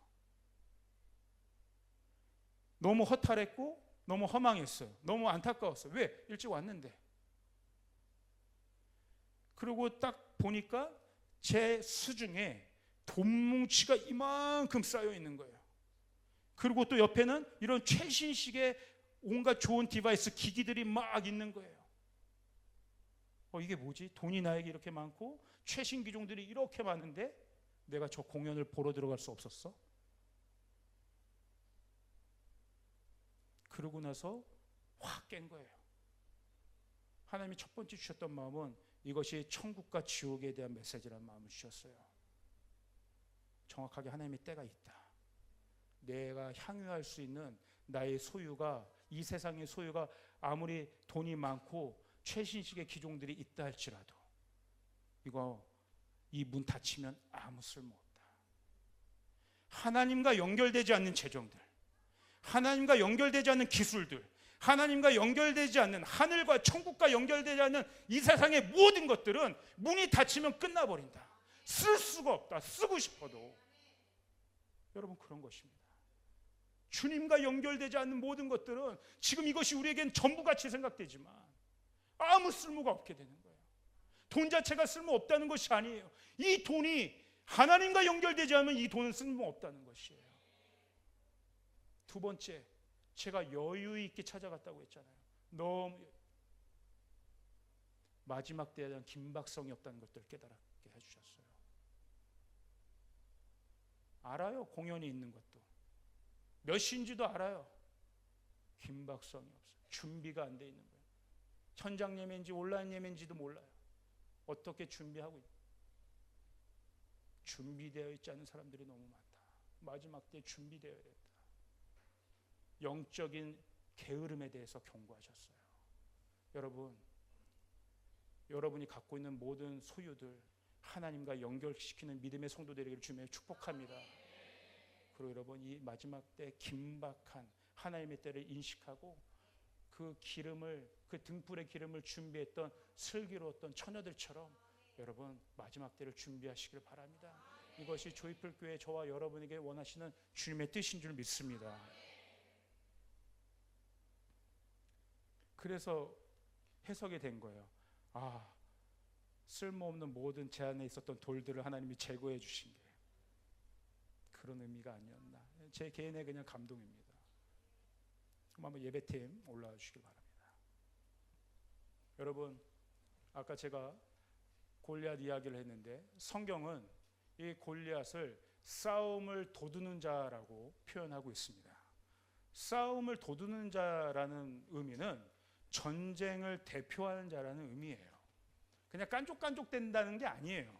너무 허탈했고 너무 허망했어요. 너무 안타까웠어요. 왜? 일찍 왔는데. 그리고 딱 보니까 제 수중에 돈 뭉치가 이만큼 쌓여 있는 거예요. 그리고 또 옆에는 이런 최신식의 온갖 좋은 디바이스 기기들이 막 있는 거예요. 이게 뭐지? 돈이 나에게 이렇게 많고 최신 기종들이 이렇게 많은데 내가 저 공연을 보러 들어갈 수 없었어? 그러고 나서 확 깬 거예요. 하나님이 첫 번째 주셨던 마음은 이것이 천국과 지옥에 대한 메시지라는 마음을 주셨어요. 정확하게 하나님의 때가 있다. 내가 향유할 수 있는 나의 소유가 이 세상의 소유가 아무리 돈이 많고 최신식의 기종들이 있다 할지라도 이 문 닫히면 아무 쓸모없다. 하나님과 연결되지 않는 재정들, 하나님과 연결되지 않는 기술들, 하나님과 연결되지 않는 하늘과 천국과 연결되지 않는 이 세상의 모든 것들은 문이 닫히면 끝나버린다. 쓸 수가 없다. 쓰고 싶어도. 여러분 그런 것입니다. 주님과 연결되지 않는 모든 것들은 지금 이것이 우리에겐 전부같이 생각되지만 아무 쓸모가 없게 되는 거예요. 돈 자체가 쓸모없다는 것이 아니에요. 이 돈이 하나님과 연결되지 않으면 이 돈은 쓸모없다는 것이에요. 두 번째, 제가 여유 있게 찾아갔다고 했잖아요. 너무 마지막 때에 대한 긴박성이 없다는 것들을 깨달게 해주셨어요. 알아요. 공연이 있는 것도. 몇 시인지도 알아요. 긴박성이 없어요. 준비가 안 돼 있는 거예요. 현장 예매인지 온라인 예매인지도 몰라요. 어떻게 준비하고 있는 준비되어 있지 않은 사람들이 너무 많다. 마지막 때 준비되어야 된다. 영적인 게으름에 대해서 경고하셨어요. 여러분, 여러분이 갖고 있는 모든 소유들 하나님과 연결시키는 믿음의 성도들에게 주며 축복합니다. 그리고 여러분, 이 마지막 때 긴박한 하나님의 때를 인식하고 그 기름을, 그 등불의 기름을 준비했던 슬기로웠던 처녀들처럼 여러분 마지막 때를 준비하시길 바랍니다. 이것이 조이풀 교회 저와 여러분에게 원하시는 주님의 뜻인 줄 믿습니다. 그래서 해석이 된 거예요. 아, 쓸모없는 모든 제 안에 있었던 돌들을 하나님이 제거해 주신 게 그런 의미가 아니었나. 제 개인의 그냥 감동입니다. 그럼 한번 예배팀 올라와 주시기 바랍니다. 여러분, 아까 제가 골리앗 이야기를 했는데 성경은 이 골리앗을 싸움을 도두는 자라고 표현하고 있습니다. 싸움을 도두는 자라는 의미는 전쟁을 대표하는 자라는 의미예요. 그냥 깐족깐족 된다는 게 아니에요.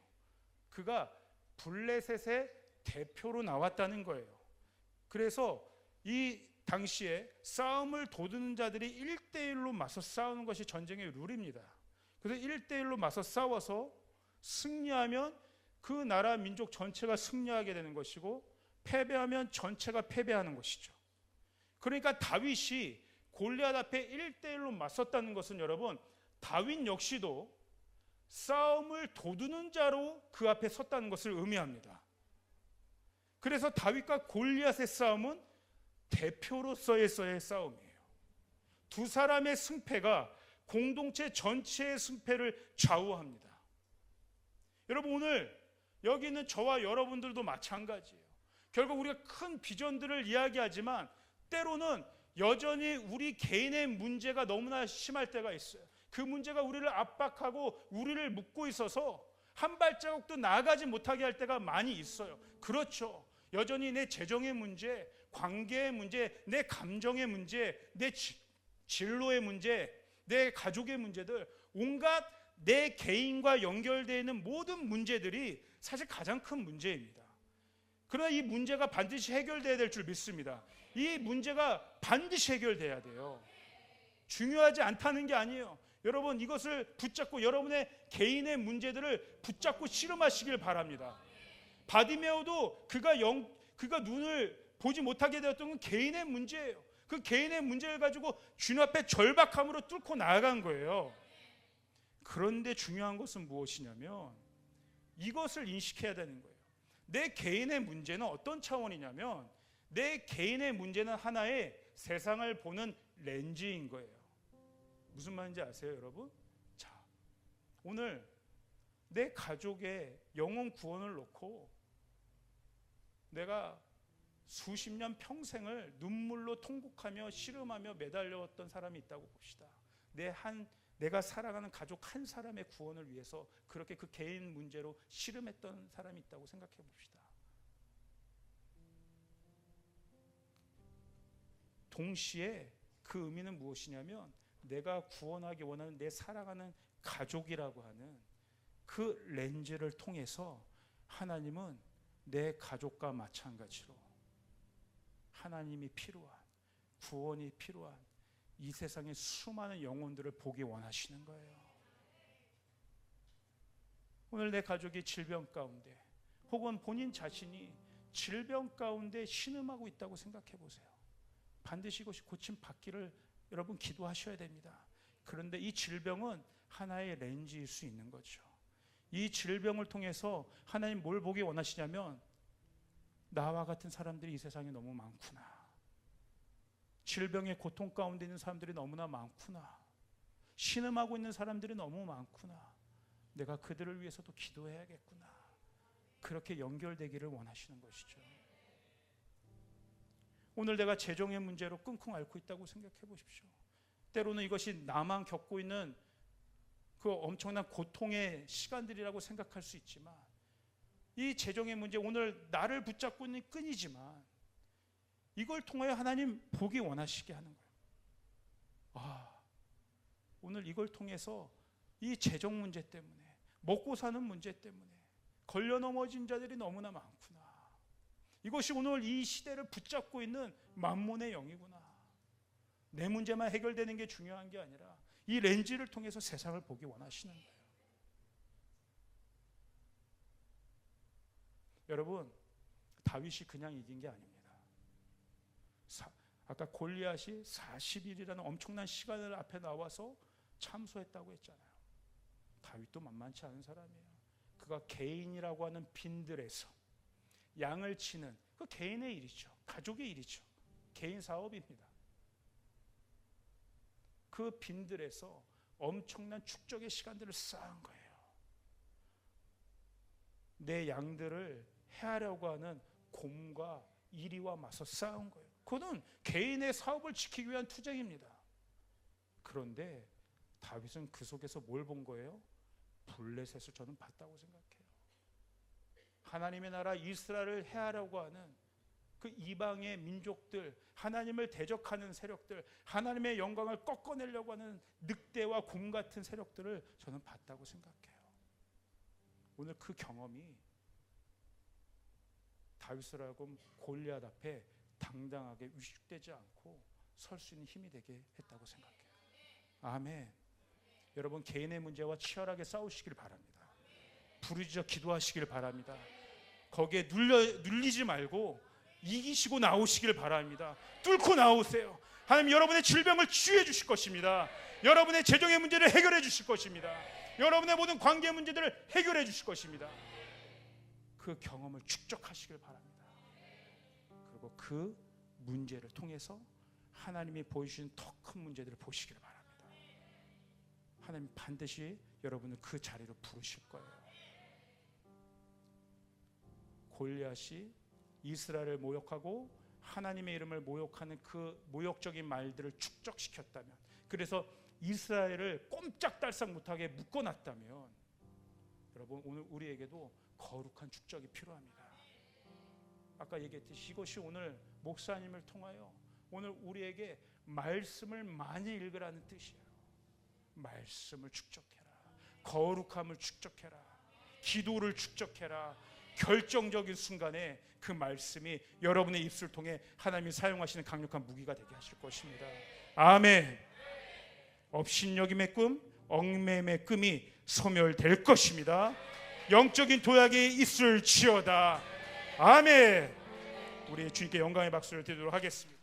그가 블레셋의 대표로 나왔다는 거예요. 그래서 이 당시에 싸움을 도두는 자들이 1대1로 맞서 싸우는 것이 전쟁의 룰입니다. 그래서 1대1로 맞서 싸워서 승리하면 그 나라 민족 전체가 승리하게 되는 것이고 패배하면 전체가 패배하는 것이죠. 그러니까 다윗이 골리앗 앞에 1대1로 맞섰다는 것은 여러분, 다윗 역시도 싸움을 도두는 자로 그 앞에 섰다는 것을 의미합니다. 그래서 다윗과 골리앗의 싸움은 대표로서의 싸움이에요. 두 사람의 승패가 공동체 전체의 승패를 좌우합니다. 여러분, 오늘 여기 있는 저와 여러분들도 마찬가지예요. 결국 우리가 큰 비전들을 이야기하지만 때로는 여전히 우리 개인의 문제가 너무나 심할 때가 있어요. 그 문제가 우리를 압박하고 우리를 묶고 있어서 한 발자국도 나아가지 못하게 할 때가 많이 있어요. 그렇죠. 여전히 내 재정의 문제, 관계의 문제, 내 감정의 문제, 내 진로의 문제, 내 가족의 문제들, 온갖 내 개인과 연결되어 있는 모든 문제들이 사실 가장 큰 문제입니다. 그러나 이 문제가 반드시 해결돼야 될 줄 믿습니다. 이 문제가 반드시 해결돼야 돼요. 중요하지 않다는 게 아니에요. 여러분, 이것을 붙잡고 여러분의 개인의 문제들을 붙잡고 씨름하시길 바랍니다. 바디메오도 그가 눈을 보지 못하게 되었던 건 개인의 문제예요. 그 개인의 문제를 가지고 주님 앞에 절박함으로 뚫고 나아간 거예요. 그런데 중요한 것은 무엇이냐면 이것을 인식해야 되는 거예요. 내 개인의 문제는 어떤 차원이냐면 내 개인의 문제는 하나의 세상을 보는 렌즈인 거예요. 무슨 말인지 아세요, 여러분? 자, 오늘 내 가족의 영혼 구원을 놓고 내가 수십 년 평생을 눈물로 통곡하며 씨름하며 매달려왔던 사람이 있다고 봅시다. 내가 사랑하는 가족 한 사람의 구원을 위해서 그렇게 그 개인 문제로 씨름했던 사람이 있다고 생각해 봅시다. 동시에 그 의미는 무엇이냐면 내가 구원하기 원하는 내 사랑하는 가족이라고 하는 그 렌즈를 통해서 하나님은 내 가족과 마찬가지로 하나님이 필요한, 구원이 필요한 이 세상의 수많은 영혼들을 보기 원하시는 거예요. 오늘 내 가족이 질병 가운데 혹은 본인 자신이 질병 가운데 신음하고 있다고 생각해 보세요. 반드시 이것이 고침 받기를 여러분 기도하셔야 됩니다. 그런데 이 질병은 하나의 렌즈일 수 있는 거죠. 이 질병을 통해서 하나님 뭘 보기 원하시냐면 나와 같은 사람들이 이 세상에 너무 많구나. 질병의 고통 가운데 있는 사람들이 너무나 많구나. 신음하고 있는 사람들이 너무 많구나. 내가 그들을 위해서도 기도해야겠구나. 그렇게 연결되기를 원하시는 것이죠. 오늘 내가 재정의 문제로 끙끙 앓고 있다고 생각해 보십시오. 때로는 이것이 나만 겪고 있는 그 엄청난 고통의 시간들이라고 생각할 수 있지만, 이 재정의 문제, 오늘 나를 붙잡고 있는 끈이지만 이걸 통하여 하나님 보기 원하시게 하는 거예요. 오늘 이걸 통해서 이 재정 문제 때문에, 먹고 사는 문제 때문에 걸려 넘어진 자들이 너무나 많구나. 이것이 오늘 이 시대를 붙잡고 있는 만몬의 영이구나. 내 문제만 해결되는 게 중요한 게 아니라 이 렌즈를 통해서 세상을 보기 원하시는 거예요. 여러분, 다윗이 그냥 이긴 게 아닙니다. 아까 골리앗이 40일이라는 엄청난 시간을 앞에 나와서 참소했다고 했잖아요. 다윗도 만만치 않은 사람이에요. 그가 개인이라고 하는 빈들에서 양을 치는, 그 개인의 일이죠. 가족의 일이죠. 개인 사업입니다. 그 빈들에서 엄청난 축적의 시간들을 쌓은 거예요. 내 양들을 해하려고 하는 곰과 이리와 맞서 싸운 거예요. 그거는 개인의 사업을 지키기 위한 투쟁입니다. 그런데 다윗은 그 속에서 뭘 본 거예요? 블레셋을 저는 봤다고 생각해요. 하나님의 나라 이스라엘을 해하려고 하는 그 이방의 민족들, 하나님을 대적하는 세력들, 하나님의 영광을 꺾어내려고 하는 늑대와 곰 같은 세력들을 저는 봤다고 생각해요. 오늘 그 경험이 다윗을 하고 골리앗 앞에 당당하게 위축되지 않고 설 수 있는 힘이 되게 했다고 생각해요. 아멘. 여러분, 개인의 문제와 치열하게 싸우시길 바랍니다. 부르짖어 기도하시길 바랍니다. 거기에 눌리지 말고 이기시고 나오시길 바랍니다. 뚫고 나오세요. 하나님 여러분의 질병을 치유해 주실 것입니다. 여러분의 재정의 문제를 해결해 주실 것입니다. 여러분의 모든 관계 문제들을 해결해 주실 것입니다. 그 경험을 축적하시길 바랍니다. 그리고 그 문제를 통해서 하나님이 보여주신 더 큰 문제들을 보시길 바랍니다. 하나님 반드시 여러분을 그 자리로 부르실 거예요. 골리앗이 이스라엘을 모욕하고 하나님의 이름을 모욕하는 그 모욕적인 말들을 축적시켰다면, 그래서 이스라엘을 꼼짝달싹 못하게 묶어놨다면, 여러분 오늘 우리에게도 거룩한 축적이 필요합니다. 아까 얘기했듯이 이것이 오늘 목사님을 통하여 오늘 우리에게 말씀을 많이 읽으라는 뜻이에요. 말씀을 축적해라. 거룩함을 축적해라. 기도를 축적해라. 결정적인 순간에 그 말씀이 여러분의 입술을 통해 하나님이 사용하시는 강력한 무기가 되게 하실 것입니다. 아멘. 업신여김의 꿈, 얽매임의 끔이 소멸될 것입니다. 영적인 도약이 있을지어다. 아멘. 우리 주님께 영광의 박수를 드리도록 하겠습니다.